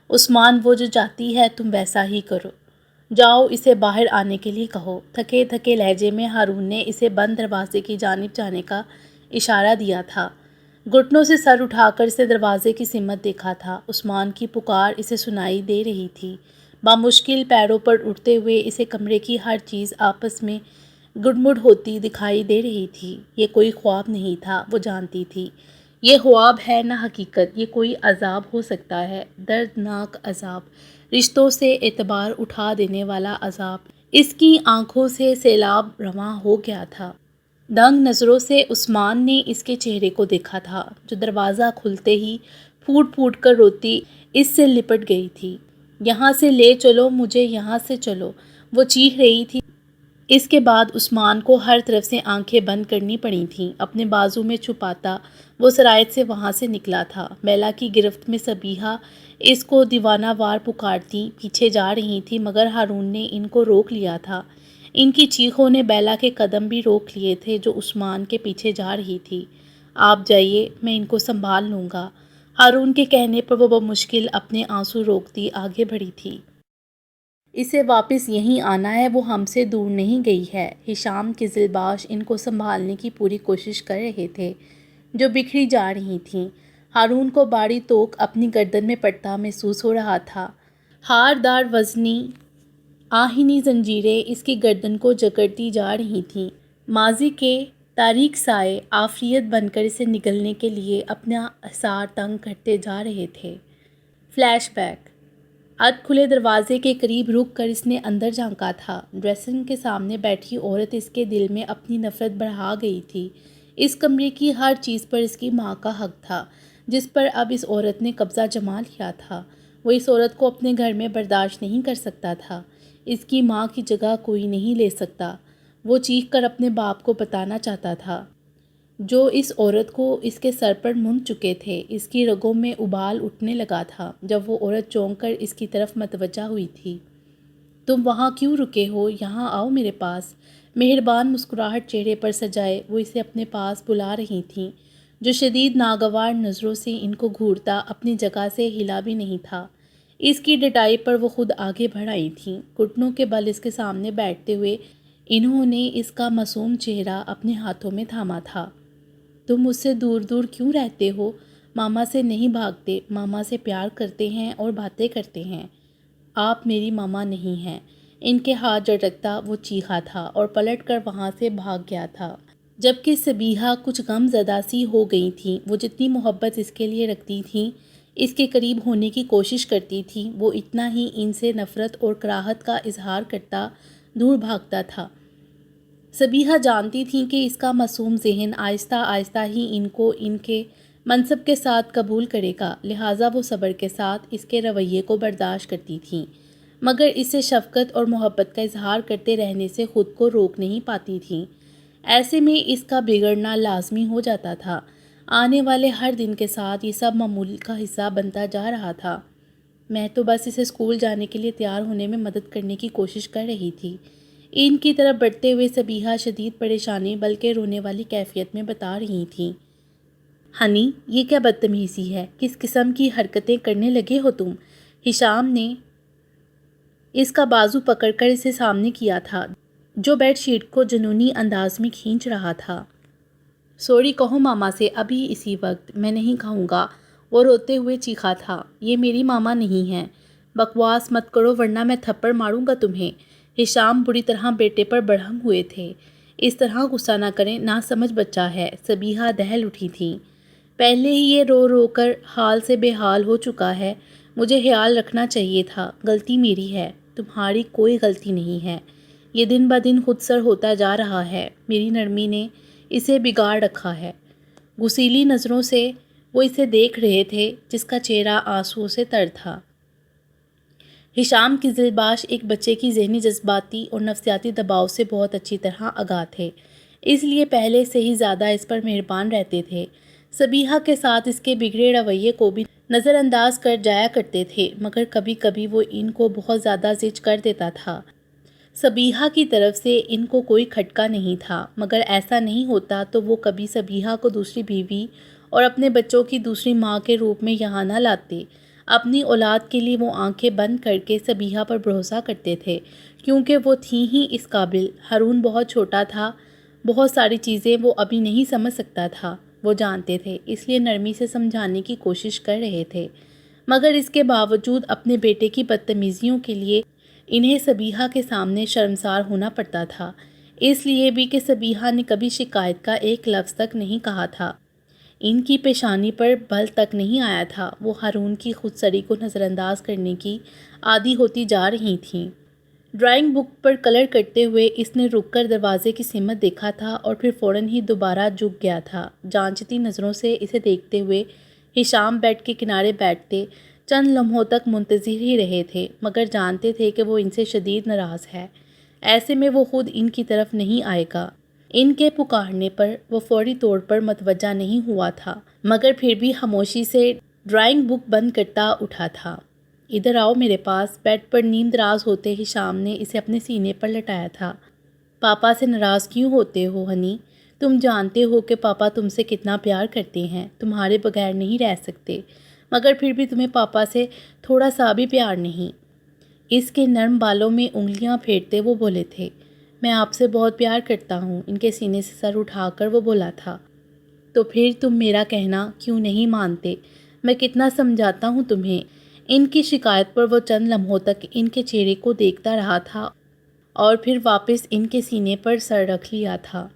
عثمان، وہ جو چاہتی ہے تم ویسا ہی کرو، جاؤ اسے باہر آنے کے لیے کہو۔ تھکے تھکے لہجے میں ہارون نے اسے بند دروازے کی جانب جانے کا اشارہ دیا تھا۔ گھٹنوں سے سر اٹھا کر اسے دروازے کی سمت دیکھا تھا۔ عثمان کی پکار اسے سنائی دے رہی تھی۔ بامشکل پیروں پر اٹھتے ہوئے اسے کمرے کی ہر چیز آپس میں گڑمڑ ہوتی دکھائی دے رہی تھی۔ یہ کوئی خواب نہیں تھا، وہ جانتی تھی۔ یہ خواب ہے نہ حقیقت، یہ کوئی عذاب ہو سکتا ہے، دردناک عذاب، رشتوں سے اعتبار اٹھا دینے والا عذاب۔ اس کی آنکھوں سے سیلاب رواں ہو گیا تھا۔ دنگ نظروں سے عثمان نے اس کے چہرے کو دیکھا تھا، جو دروازہ کھلتے ہی پھوٹ پھوٹ کر روتی اس سے لپٹ گئی تھی۔ یہاں سے لے چلو مجھے، یہاں سے چلو، وہ چیخ رہی تھی۔ اس کے بعد عثمان کو ہر طرف سے آنکھیں بند کرنی پڑی تھیں۔ اپنے بازو میں چھپاتا وہ سرایت سے وہاں سے نکلا تھا۔ بیلا کی گرفت میں سبیحہ اس کو دیوانہ وار پکارتی پیچھے جا رہی تھی، مگر ہارون نے ان کو روک لیا تھا۔ ان کی چیخوں نے بیلا کے قدم بھی روک لیے تھے جو عثمان کے پیچھے جا رہی تھی۔ آپ جائیے، میں ان کو سنبھال لوں گا۔ ہارون کے کہنے پر وہ بمشکل اپنے آنسو روکتی آگے بڑھی تھی۔ اسے واپس یہیں آنا ہے، وہ ہم سے دور نہیں گئی ہے۔ ہشام قزلباش ان کو سنبھالنے کی پوری کوشش کر رہے تھے جو بکھری جا رہی تھیں۔ ہارون کو باری توک اپنی گردن میں پڑتا محسوس ہو رہا تھا۔ ہاردار وزنی آہنی زنجیریں اس کی گردن کو جکڑتی جا رہی تھیں۔ ماضی کے تاریک سائے عافیت بن کر اسے نگلنے کے لیے اپنا حصار تنگ کرتے جا رہے تھے۔ Flashback. اد کھلے دروازے کے قریب رک کر اس نے اندر جھانکا تھا۔ ڈریسنگ کے سامنے بیٹھی عورت اس کے دل میں اپنی نفرت بڑھا گئی تھی۔ اس کمرے کی ہر چیز پر اس کی ماں کا حق تھا، جس پر اب اس عورت نے قبضہ جما لیا تھا۔ وہ اس عورت کو اپنے گھر میں برداشت نہیں کر سکتا تھا۔ اس کی ماں کی جگہ کوئی نہیں لے سکتا۔ وہ چیخ کر اپنے باپ کو بتانا چاہتا تھا، جو اس عورت کو اس کے سر پر منڈ چکے تھے۔ اس کی رگوں میں ابال اٹھنے لگا تھا جب وہ عورت چونک کر اس کی طرف متوجہ ہوئی تھی۔ تم وہاں کیوں رکے ہو؟ یہاں آؤ میرے پاس۔ مہربان مسکراہٹ چہرے پر سجائے وہ اسے اپنے پاس بلا رہی تھیں، جو شدید ناگوار نظروں سے ان کو گھورتا اپنی جگہ سے ہلا بھی نہیں تھا۔ اس کی ڈٹائی پر وہ خود آگے بڑھ آئی تھیں۔ گھٹنوں کے بل اس کے سامنے بیٹھتے ہوئے انہوں نے اس کا معصوم چہرہ اپنے ہاتھوں میں تھاما تھا۔ تم مجھ سے دور دور کیوں رہتے ہو؟ ماما سے نہیں بھاگتے، ماما سے پیار کرتے ہیں اور باتیں کرتے ہیں۔ آپ میری ماما نہیں ہیں۔ ان کے ہاتھ جھٹکتا وہ چیخا تھا اور پلٹ کر وہاں سے بھاگ گیا تھا۔ جبکہ سبیحہ کچھ غم زدہ سی ہو گئی تھیں۔ وہ جتنی محبت اس کے لیے رکھتی تھیں، اس کے قریب ہونے کی کوشش کرتی تھیں، وہ اتنا ہی ان سے نفرت اور کراہت کا اظہار کرتا دور بھاگتا تھا۔ سبیحہ جانتی تھیں کہ اس کا معصوم ذہن آہستہ آہستہ ہی ان کو ان کے منصب کے ساتھ قبول کرے گا، لہٰذا وہ صبر کے ساتھ اس کے رویے کو برداشت کرتی تھیں، مگر اسے شفقت اور محبت کا اظہار کرتے رہنے سے خود کو روک نہیں پاتی تھیں۔ ایسے میں اس کا بگڑنا لازمی ہو جاتا تھا۔ آنے والے ہر دن کے ساتھ یہ سب معمول کا حصہ بنتا جا رہا تھا۔ میں تو بس اسے اسکول جانے کے لیے تیار ہونے میں مدد کرنے کی کوشش کر رہی تھی، ان کی طرف بڑھتے ہوئے سبیحہ شدید پریشانی بلکہ رونے والی کیفیت میں بتا رہی تھیں۔ ہنی، یہ کیا بدتمیزی ہے؟ کس قسم کی حرکتیں کرنے لگے ہو تم؟ ہشام نے اس کا بازو پکڑ کر اسے سامنے کیا تھا، جو بیڈ شیٹ کو جنونی انداز میں کھینچ رہا تھا۔ سوری کہو ماما سے ابھی اسی وقت۔ میں نہیں کہوں گا، وہ روتے ہوئے چیخا تھا۔ یہ میری ماما نہیں ہیں۔ بکواس مت کرو ورنہ میں تھپڑ ماروں گا تمہیں۔ ہشام بری طرح بیٹے پر برہم ہوئے تھے۔ اس طرح غصہ نہ کریں، ناسمجھ بچہ ہے۔ سبیحہ دہل اٹھی تھیں۔ پہلے ہی یہ رو رو کر حال سے بے حال ہو چکا ہے۔ مجھے خیال رکھنا چاہیے تھا، غلطی میری ہے، تمہاری کوئی غلطی نہیں ہے۔ یہ دن بدن خود سر ہوتا جا رہا ہے، میری نرمی نے اسے بگاڑ رکھا ہے۔ غصیلی نظروں سے وہ اسے دیکھ رہے تھے، جس کا چہرہ آنسوؤں سے تر تھا۔ ہشام قزلباش ایک بچے کی ذہنی، جذباتی اور نفسیاتی دباؤ سے بہت اچھی طرح آگاہ تھے، اس لیے پہلے سے ہی زیادہ اس پر مہربان رہتے تھے۔ سبیحہ کے ساتھ اس کے بگڑے رویے کو بھی نظر انداز کر جایا کرتے تھے، مگر کبھی کبھی وہ ان کو بہت زیادہ زج کر دیتا تھا۔ سبیحہ کی طرف سے ان کو کوئی کھٹکا نہیں تھا، مگر ایسا نہیں ہوتا تو وہ کبھی سبیحہ کو دوسری بیوی اور اپنے بچوں کی دوسری ماں کے روپ میں یہاں نہ لاتے۔ اپنی اولاد کے لیے وہ آنکھیں بند کر کے سبیحہ پر بھروسہ کرتے تھے، کیونکہ وہ تھیں ہی اس قابل۔ ہارون بہت چھوٹا تھا، بہت ساری چیزیں وہ ابھی نہیں سمجھ سکتا تھا، وہ جانتے تھے، اس لیے نرمی سے سمجھانے کی کوشش کر رہے تھے، مگر اس کے باوجود اپنے بیٹے کی بدتمیزیوں کے لیے انہیں صبیحہ کے سامنے شرمسار ہونا پڑتا تھا، اس لیے بھی کہ صبیحہ نے کبھی شکایت کا ایک لفظ تک نہیں کہا تھا، ان کی پیشانی پر بل تک نہیں آیا تھا۔ وہ ہارون کی خودسری کو نظر انداز کرنے کی عادی ہوتی جا رہی تھیں۔ ڈرائنگ بک پر کلر کرتے ہوئے اس نے رک کر دروازے کی سمت دیکھا تھا اور پھر فوراً ہی دوبارہ جھک گیا تھا۔ جانچتی نظروں سے اسے دیکھتے ہوئے ہشام بیڈ کے کنارے بیٹھتے چند لمحوں تک منتظر ہی رہے تھے، مگر جانتے تھے کہ وہ ان سے شدید ناراض ہے، ایسے میں وہ خود ان کی طرف نہیں آئے گا۔ ان کے پکارنے پر وہ فوری طور پر متوجہ نہیں ہوا تھا، مگر پھر بھی خاموشی سے ڈرائنگ بک بند کرتا اٹھا تھا۔ ادھر آؤ میرے پاس۔ بیڈ پر نیم دراز ہوتے ہشام نے اسے اپنے سینے پر لٹایا تھا۔ پاپا سے ناراض کیوں ہوتے ہو ہنی؟ تم جانتے ہو کہ پاپا تم سے کتنا پیار کرتے ہیں، تمہارے بغیر نہیں رہ سکتے، مگر پھر بھی تمہیں پاپا سے تھوڑا سا بھی پیار نہیں۔ اس کے نرم بالوں میں انگلیاں پھیرتے وہ بولے تھے، میں آپ سے بہت پیار کرتا ہوں۔ ان کے سینے سے سر اٹھا کر وہ بولا تھا، تو پھر تم میرا کہنا کیوں نہیں مانتے؟ میں کتنا سمجھاتا ہوں تمہیں۔ ان کی شکایت پر وہ چند لمحوں تک ان کے چہرے کو دیکھتا رہا تھا اور پھر واپس ان کے سینے پر سر رکھ لیا تھا۔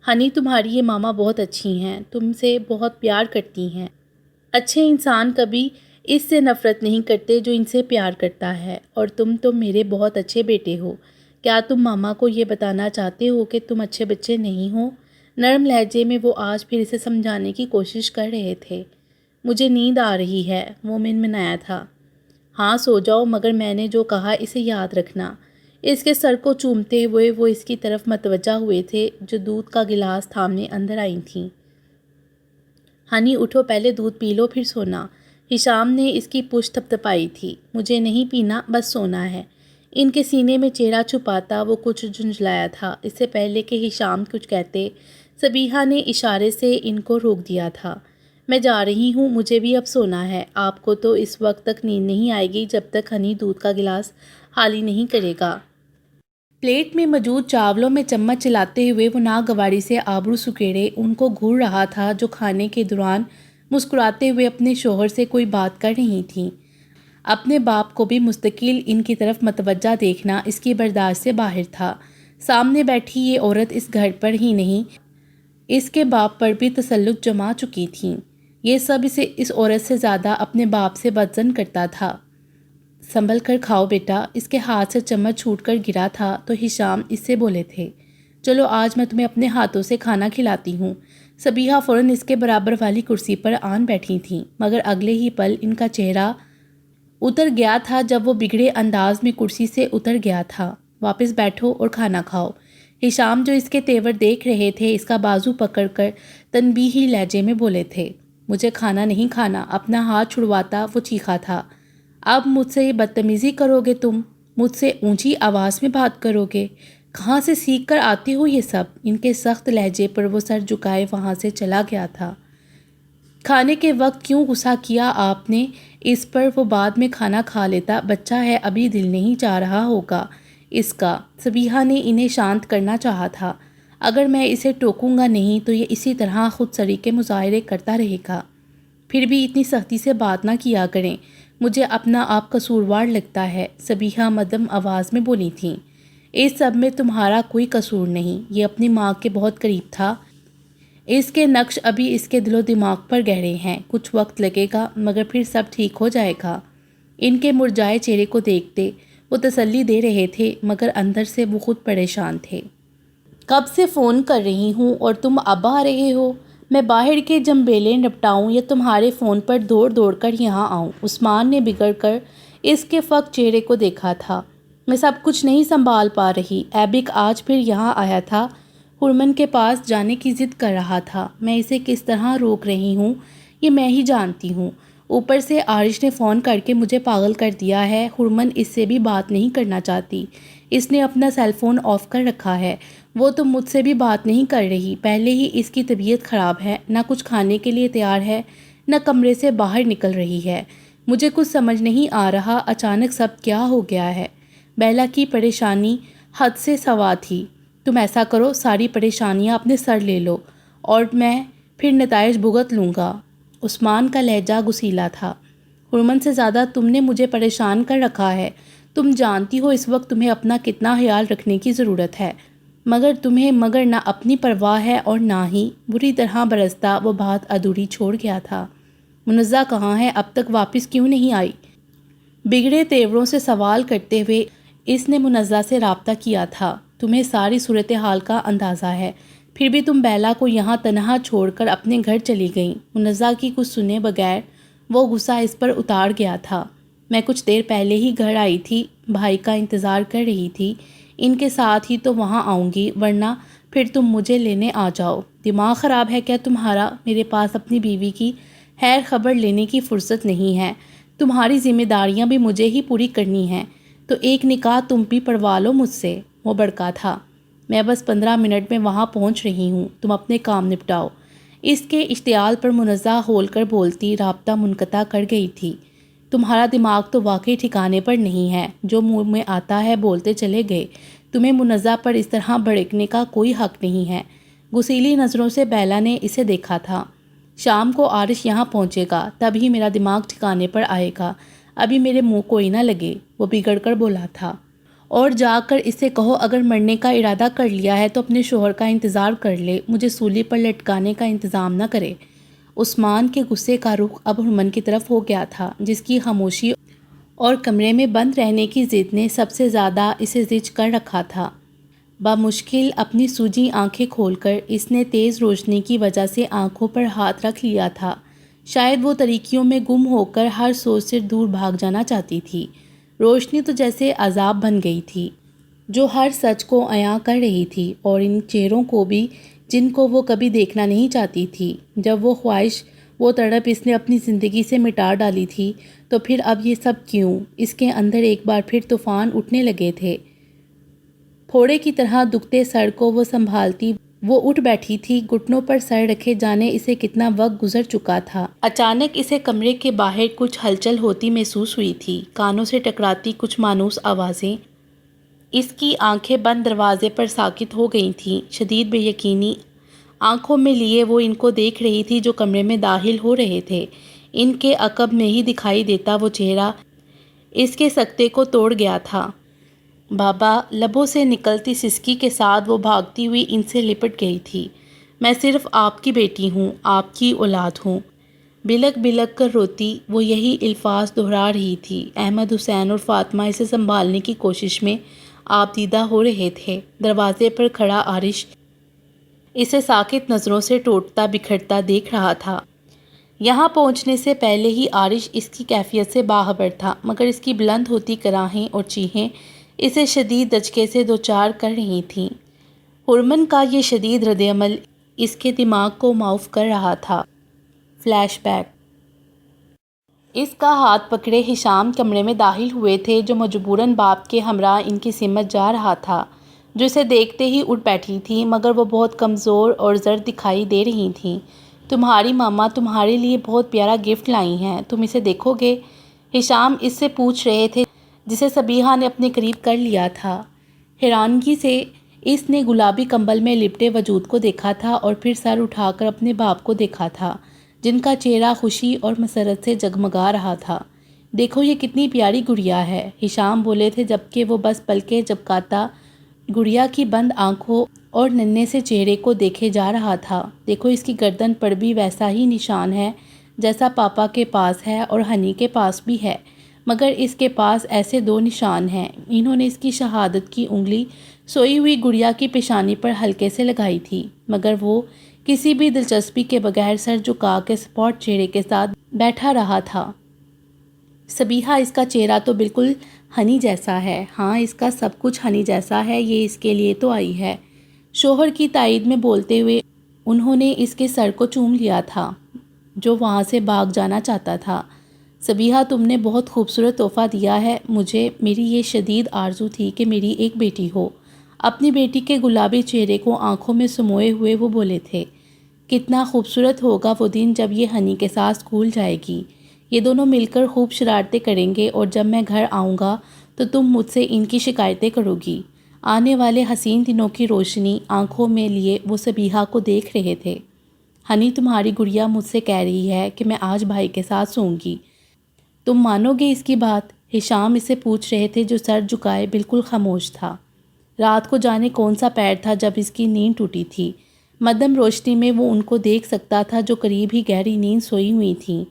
ہنی تمہاری یہ ماما بہت اچھی ہیں، تم سے بہت پیار کرتی ہیں۔ اچھے انسان کبھی اس سے نفرت نہیں کرتے جو ان سے پیار کرتا ہے، اور تم تو میرے بہت اچھے بیٹے ہو۔ کیا تم ماما کو یہ بتانا چاہتے ہو کہ تم اچھے بچے نہیں ہو؟ نرم لہجے میں وہ آج پھر اسے سمجھانے کی کوشش کر رہے تھے۔ مجھے نیند آ رہی ہے، وہ منمنایا تھا۔ ہاں سو جاؤ، مگر میں نے جو کہا اسے یاد رکھنا۔ اس کے سر کو چومتے ہوئے وہ اس کی طرف متوجہ ہوئے تھے جو دودھ کا گلاس تھامنے اندر آئی تھیں۔ ہنی اٹھو، پہلے دودھ پی لو پھر سونا۔ ہشام نے اس کی پشت تھپتھپائی تھی۔ مجھے نہیں پینا، بس سونا ہے۔ ان کے سینے میں چہرہ چھپاتا وہ کچھ جھنجھلایا تھا۔ اس سے پہلے کہ ہشام کچھ کہتے، صبیحہ نے اشارے سے ان کو روک دیا تھا۔ میں جا رہی ہوں، مجھے بھی اب سونا ہے۔ آپ کو تو اس وقت تک نیند نہیں آئے گی جب تک ہنی دودھ کا گلاس خالی نہیں کرے گا۔ پلیٹ میں موجود چاولوں میں چمچ چلاتے ہوئے وہ ناگواری سے آبرو سکیڑے ان کو گھور رہا تھا جو کھانے کے دوران مسکراتے ہوئے اپنے شوہر سے کوئی بات کر رہی تھیں۔ اپنے باپ کو بھی مستقل ان کی طرف متوجہ دیکھنا اس کی برداشت سے باہر تھا۔ سامنے بیٹھی یہ عورت اس گھر پر ہی نہیں، اس کے باپ پر بھی تسلط جما چکی تھیں۔ یہ سب اسے اس عورت سے زیادہ اپنے باپ سے بدظن کرتا تھا۔ سنبھل کر کھاؤ بیٹا۔ اس کے ہاتھ سے چمچ چھوٹ کر گرا تھا تو ہشام اس سے بولے تھے، چلو آج میں تمہیں اپنے ہاتھوں سے کھانا کھلاتی ہوں۔ صبیحہ فوراً اس کے برابر والی کرسی پر آن بیٹھی تھیں، مگر اگلے ہی پل ان کا چہرہ اتر گیا تھا جب وہ بگڑے انداز میں کرسی سے اتر گیا تھا۔ واپس بیٹھو اور کھانا کھاؤ۔ ہشام جو اس کے تیور دیکھ رہے تھے اس کا بازو پکڑ کر تنبیہی لہجے میں بولے تھے، مجھے کھانا نہیں کھانا۔ اپنا ہاتھ چھڑواتا وہ چیخا تھا، اب مجھ سے بدتمیزی کرو گے تم؟ مجھ سے اونچی آواز میں بات کرو گے؟ کہاں سے سیکھ کر آتے ہو یہ سب؟ ان کے سخت لہجے پر وہ سر جھکائے وہاں سے چلا گیا تھا۔ کھانے کے وقت کیوں غصہ کیا آپ نے اس پر؟ وہ بعد میں کھانا کھا لیتا، بچہ ہے، ابھی دل نہیں چاہ رہا ہوگا اس کا۔ صبیحہ نے انہیں شانت کرنا چاہا تھا، اگر میں اسے ٹوکوں گا نہیں تو یہ اسی طرح خود سری کے مظاہرے کرتا رہے گا۔ پھر بھی اتنی سختی سے بات نہ کیا کریں، مجھے اپنا آپ قصوروار لگتا ہے، صبیحہ مدھم آواز میں بولی تھیں۔ اس سب میں تمہارا کوئی قصور نہیں، یہ اپنی ماں کے بہت قریب تھا، اس کے نقش ابھی اس کے دل و دماغ پر گہرے ہیں، کچھ وقت لگے گا مگر پھر سب ٹھیک ہو جائے گا۔ ان کے مرجھائے چہرے کو دیکھتے وہ تسلی دے رہے تھے مگر اندر سے وہ خود پریشان تھے۔ کب سے فون کر رہی ہوں اور تم اب آ رہے ہو؟ میں باہر کے جھمیلے نپٹاؤں یا تمہارے فون پر دوڑ دوڑ کر یہاں آؤں؟ عثمان نے بگڑ کر اس کے فق چہرے کو دیکھا تھا۔ میں سب کچھ نہیں سنبھال پا رہی۔ ایبک آج پھر یہاں آیا تھا، ہرمن کے پاس جانے کی ضد کر رہا تھا۔ میں اسے کس طرح روک رہی ہوں یہ میں ہی جانتی ہوں، اوپر سے عارش نے فون کر کے مجھے پاگل کر دیا ہے۔ ہرمن اس سے بھی بات نہیں کرنا چاہتی، اس نے اپنا سیل فون آف کر رکھا ہے، وہ تو مجھ سے بھی بات نہیں کر رہی۔ پہلے ہی اس کی طبیعت خراب ہے، نہ کچھ کھانے کے لیے تیار ہے نہ کمرے سے باہر نکل رہی ہے۔ مجھے کچھ سمجھ نہیں آ رہا اچانک سب کیا ہو گیا ہے۔ بیلا کی پریشانی حد سے سوا تھی۔ تم ایسا کرو، ساری پریشانیاں اپنے سر لے لو اور میں پھر نتائج بھگت لوں گا۔ عثمان کا لہجہ غصیلا تھا۔ حرمن سے زیادہ تم نے مجھے پریشان کر رکھا ہے۔ تم جانتی ہو اس وقت تمہیں اپنا کتنا خیال رکھنے کی ضرورت ہے، مگر نہ اپنی پرواہ ہے اور نہ ہی بری طرح برستا وہ بات ادھوری چھوڑ گیا تھا۔ منزہ کہاں ہے؟ اب تک واپس کیوں نہیں آئی؟ بگڑے تیوروں سے سوال کرتے ہوئے اس نے منزہ سے رابطہ کیا تھا۔ تمہیں ساری صورتحال کا اندازہ ہے، پھر بھی تم بیلا کو یہاں تنہا چھوڑ کر اپنے گھر چلی گئیں۔ منزہ کی کچھ سنے بغیر وہ غصہ اس پر اتار گیا تھا۔ میں کچھ دیر پہلے ہی گھر آئی تھی، بھائی کا انتظار کر رہی تھی، ان کے ساتھ ہی تو وہاں آؤں گی، ورنہ پھر تم مجھے لینے آ جاؤ۔ دماغ خراب ہے کیا تمہارا؟ میرے پاس اپنی بیوی کی خیر خبر لینے کی فرصت نہیں ہے، تمہاری ذمہ داریاں بھی مجھے ہی پوری کرنی ہیں، تو ایک نکاح تم بھی پڑھوا لو مجھ سے۔ وہ بڑکا تھا۔ میں بس 15 منٹ میں وہاں پہنچ رہی ہوں، تم اپنے کام نپٹاؤ۔ اس کے اشتعال پر منزہ ہول کر بولتی رابطہ منقطع کر گئی تھی۔ تمہارا دماغ تو واقعی ٹھکانے پر نہیں ہے، جو منہ میں آتا ہے بولتے چلے گئے۔ تمہیں منزہ پر اس طرح بھڑکنے کا کوئی حق نہیں ہے۔ غصیلی نظروں سے بیلا نے اسے دیکھا تھا۔ شام کو عارش یہاں پہنچے گا، تب ہی میرا دماغ ٹھکانے پر آئے گا، ابھی میرے منہ کوئی نہ لگے، وہ بگڑ کر بولا تھا۔ اور جا کر اسے کہو اگر مرنے کا ارادہ کر لیا ہے تو اپنے شوہر کا انتظار کر لے، مجھے سولی پر لٹکانے کا انتظام نہ کرے۔ عثمان کے غصے کا رخ اب حرمن کی طرف ہو گیا تھا، جس کی خاموشی اور کمرے میں بند رہنے کی ضد نے سب سے زیادہ اسے زج کر رکھا تھا۔ بمشکل اپنی سوجی آنکھیں کھول کر اس نے تیز روشنی کی وجہ سے آنکھوں پر ہاتھ رکھ لیا تھا۔ شاید وہ تاریکیوں میں گم ہو کر ہر سوچ سے دور بھاگ جانا چاہتی تھی۔ روشنی تو جیسے عذاب بن گئی تھی، جو ہر سچ کو عیاں کر رہی تھی، اور ان چہروں کو بھی جن کو وہ کبھی دیکھنا نہیں چاہتی تھی۔ جب وہ خواہش، وہ تڑپ اس نے اپنی زندگی سے مٹا ڈالی تھی، تو پھر اب یہ سب کیوں؟ اس کے اندر ایک بار پھر طوفان اٹھنے لگے تھے۔ پھوڑے کی طرح دکھتے سر کو وہ سنبھالتی وہ اٹھ بیٹھی تھی، گھٹنوں پر سر رکھے، جانے اسے کتنا وقت گزر چکا تھا۔ اچانک اسے کمرے کے باہر کچھ ہلچل ہوتی محسوس ہوئی تھی، کانوں سے ٹکراتی کچھ مانوس آوازیں۔ اس کی آنکھیں بند دروازے پر ساکت ہو گئی تھیں، شدید بے یقینی آنکھوں میں لیے وہ ان کو دیکھ رہی تھی جو کمرے میں داخل ہو رہے تھے۔ ان کے عقب میں ہی دکھائی دیتا وہ چہرہ اس کے سکتے کو توڑ گیا تھا۔ بابا، لبوں سے نکلتی سسکی کے ساتھ وہ بھاگتی ہوئی ان سے لپٹ گئی تھی۔ میں صرف آپ کی بیٹی ہوں، آپ کی اولاد ہوں۔ بلک بلک کر روتی وہ یہی الفاظ دہرا رہی تھی۔ احمد حسین اور فاطمہ اسے سنبھالنے کی کوشش میں آپ دیدہ ہو رہے تھے۔ دروازے پر کھڑا عارش اسے ساکت نظروں سے ٹوٹتا بکھرتا دیکھ رہا تھا۔ یہاں پہنچنے سے پہلے ہی عارش اس کی کیفیت سے باخبر تھا، مگر اس کی بلند ہوتی کراہیں اور چیخیں اسے شدید دھچکے سے دوچار کر رہی تھیں۔ حرمن کا یہ شدید رد عمل اس کے دماغ کو معاف کر رہا تھا۔ Flash back. اس کا ہاتھ پکڑے ہشام کمرے میں داخل ہوئے تھے، جو مجبوراً باپ کے ہمراہ ان کی سمت جا رہا تھا، جو اسے دیکھتے ہی اٹھ بیٹھی تھی، مگر وہ بہت کمزور اور زرد دکھائی دے رہی تھیں۔ تمہاری ماما تمہارے لیے بہت پیارا گفٹ لائی ہیں، تم اسے دیکھو گے؟ ہشام اس سے پوچھ رہے تھے، جسے صبیحہ نے اپنے قریب کر لیا تھا۔ حیرانگی سے اس نے گلابی کمبل میں لپٹے وجود کو دیکھا تھا اور پھر سر اٹھا کر اپنے باپ کو دیکھا تھا، جن کا چہرہ خوشی اور مسرت سے جگمگا رہا تھا۔ دیکھو یہ کتنی پیاری گڑیا ہے، ہشام بولے تھے، جبکہ وہ بس پلکیں جھپکاتا گڑیا کی بند آنکھوں اور ننھے سے چہرے کو دیکھے جا رہا تھا۔ دیکھو اس کی گردن پر بھی ویسا ہی نشان ہے جیسا پاپا کے پاس ہے اور ہنی کے پاس بھی ہے، مگر اس کے پاس ایسے 2 نشان ہیں۔ انہوں نے اس کی شہادت کی انگلی سوئی ہوئی گڑیا کی پیشانی پر ہلکے سے لگائی تھی، مگر وہ کسی بھی دلچسپی کے بغیر سر جھکا کے سپاٹ چہرے کے ساتھ بیٹھا رہا تھا۔ صبیحہ، اس کا چہرہ تو بالکل ہنی جیسا ہے۔ ہاں، اس کا سب کچھ ہنی جیسا ہے، یہ اس کے لیے تو آئی ہے۔ شوہر کی تائید میں بولتے ہوئے انہوں نے اس کے سر کو چوم لیا تھا، جو وہاں سے بھاگ جانا چاہتا تھا۔ صبیحہ، تم نے بہت خوبصورت تحفہ دیا ہے مجھے، میری یہ شدید آرزو تھی کہ میری ایک بیٹی ہو۔ اپنی بیٹی کے گلابی چہرے کو آنکھوں میں سموئے ہوئے وہ بولے تھے، کتنا خوبصورت ہوگا وہ دن جب یہ ہنی کے ساتھ اسکول جائے گی۔ یہ دونوں مل کر خوب شرارتیں کریں گے، اور جب میں گھر آؤں گا تو تم مجھ سے ان کی شکایتیں کرو گی۔ آنے والے حسین دنوں کی روشنی آنکھوں میں لیے وہ صبیحہ کو دیکھ رہے تھے۔ ہنی تمہاری گڑیا مجھ سے کہہ رہی ہے کہ میں آج بھائی کے ساتھ سوں گی، تم مانو گے اس کی بات؟ ہشام اسے پوچھ رہے تھے جو سر جھکائے بالکل خاموش تھا۔ رات کو جانے کون سا پیر تھا جب اس کی نیند ٹوٹی تھی۔ مدھم روشنی میں وہ ان کو دیکھ سکتا تھا جو قریب ہی گہری نیند سوئی ہوئی تھیں۔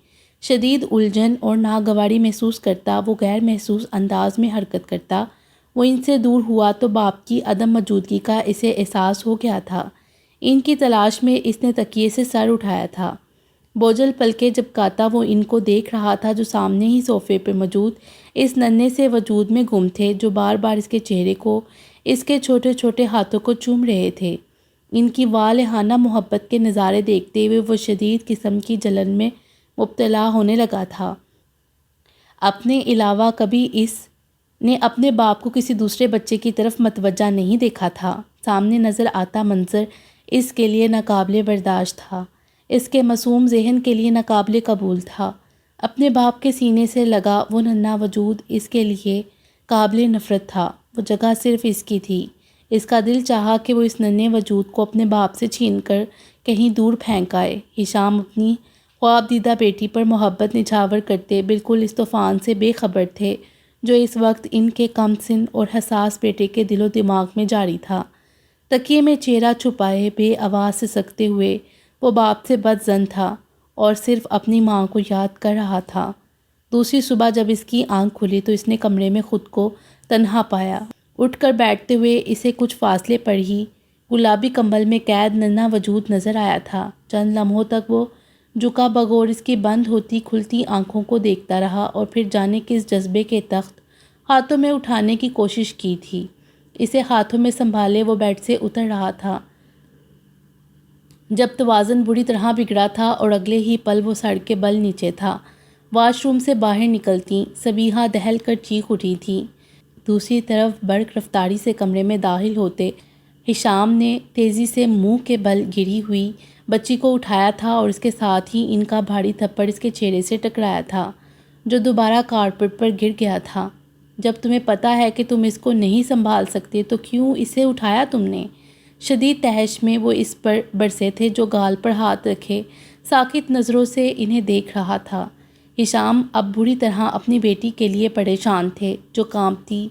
شدید الجھن اور ناگواری محسوس کرتا وہ غیر محسوس انداز میں حرکت کرتا۔ وہ ان سے دور ہوا تو باپ کی عدم موجودگی کا اسے احساس ہو گیا تھا۔ ان کی تلاش میں اس نے تکیے سے سر اٹھایا تھا۔ بوجھل پلکیں جھپکاتا وہ ان کو دیکھ رہا تھا جو سامنے ہی صوفے پہ موجود اس ننھے سے وجود میں گم تھے، جو بار بار اس کے چہرے کو، اس کے چھوٹے چھوٹے ہاتھوں کو چوم رہے تھے۔ ان کی والہانہ محبت کے نظارے دیکھتے ہوئے وہ شدید قسم کی جلن میں مبتلا ہونے لگا تھا۔ اپنے علاوہ کبھی اس نے اپنے باپ کو کسی دوسرے بچے کی طرف متوجہ نہیں دیکھا تھا۔ سامنے نظر آتا منظر اس کے لیے ناقابل برداشت تھا، اس کے معصوم ذہن کے لیے ناقابل قبول تھا۔ اپنے باپ کے سینے سے لگا وہ ننھا وجود اس کے لیے قابل نفرت تھا۔ وہ جگہ صرف اس کی تھی۔ اس کا دل چاہا کہ وہ اس ننھے وجود کو اپنے باپ سے چھین کر کہیں دور پھینک آئے۔ ہشام اپنی خواب دیدہ بیٹی پر محبت نچھاور کرتے بالکل اس طوفان سے بے خبر تھے جو اس وقت ان کے کم سن اور حساس بیٹے کے دل و دماغ میں جاری تھا۔ تکیے میں چہرہ چھپائے بے آواز سسکتے ہوئے وہ باپ سے بد ظن تھا اور صرف اپنی ماں کو یاد کر رہا تھا۔ دوسری صبح جب اس کی آنکھ کھلی تو اس نے کمرے میں خود کو تنہا پایا۔ اٹھ کر بیٹھتے ہوئے اسے کچھ فاصلے پر ہی گلابی کمبل میں قید ننھا وجود نظر آیا تھا۔ چند لمحوں تک وہ جھکا بغور اس کی بند ہوتی کھلتی آنکھوں کو دیکھتا رہا اور پھر جانے کس جذبے کے تخت ہاتھوں میں اٹھانے کی کوشش کی تھی۔ اسے ہاتھوں میں سنبھالے وہ بیڈ سے اتر رہا تھا جب توازن بری طرح بگڑا تھا اور اگلے ہی پل وہ سڑک کے بل نیچے تھا۔ واش روم سے باہر نکلتی صبیحہ دہل کر چیخ اٹھی تھی۔ دوسری طرف برق رفتاری سے کمرے میں داخل ہوتے ہشام نے تیزی سے منہ کے بل گری ہوئی بچی کو اٹھایا تھا اور اس کے ساتھ ہی ان کا بھاری تھپڑ اس کے چہرے سے ٹکرایا تھا جو دوبارہ کارپیٹ پر گر گیا تھا۔ جب تمہیں پتہ ہے کہ تم اس کو نہیں سنبھال سکتے تو کیوں اسے اٹھایا تم نے؟ شدید تحش میں وہ اس پر برسے تھے جو گال پر ہاتھ رکھے ساکت نظروں سے انہیں دیکھ رہا تھا۔ ہشام اب بری طرح اپنی بیٹی کے لیے پریشان تھے جو کانپتی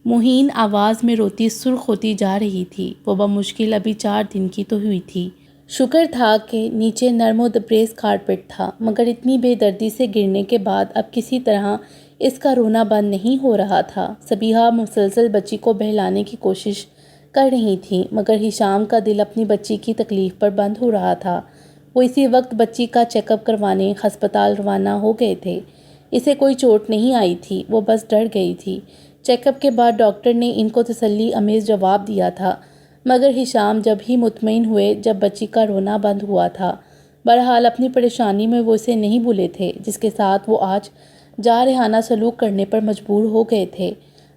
مہین آواز میں روتی سرخ ہوتی جا رہی تھی۔ وہ بمشکل ابھی 4 دن کی تو ہوئی تھی۔ شکر تھا کہ نیچے نرم و دبریز کارپیٹ تھا، مگر اتنی بے دردی سے گرنے کے بعد اب کسی طرح اس کا رونا بند نہیں ہو رہا تھا۔ صبیحہ مسلسل بچی کو بہلانے کی کوشش کر رہی تھی مگر ہشام کا دل اپنی بچی کی تکلیف پر بند ہو رہا تھا۔ وہ اسی وقت بچی کا چیک اپ کروانے ہسپتال روانہ ہو گئے تھے۔ اسے کوئی چوٹ نہیں آئی تھی، وہ بس ڈر گئی تھی۔ چیک اپ کے بعد ڈاکٹر نے ان کو تسلی امیز جواب دیا تھا مگر ہشام جب ہی مطمئن ہوئے جب بچی کا رونا بند ہوا تھا۔ بہرحال اپنی پریشانی میں وہ اسے نہیں بھولے تھے جس کے ساتھ وہ آج جارحانہ سلوک کرنے پر مجبور ہو گئے تھے۔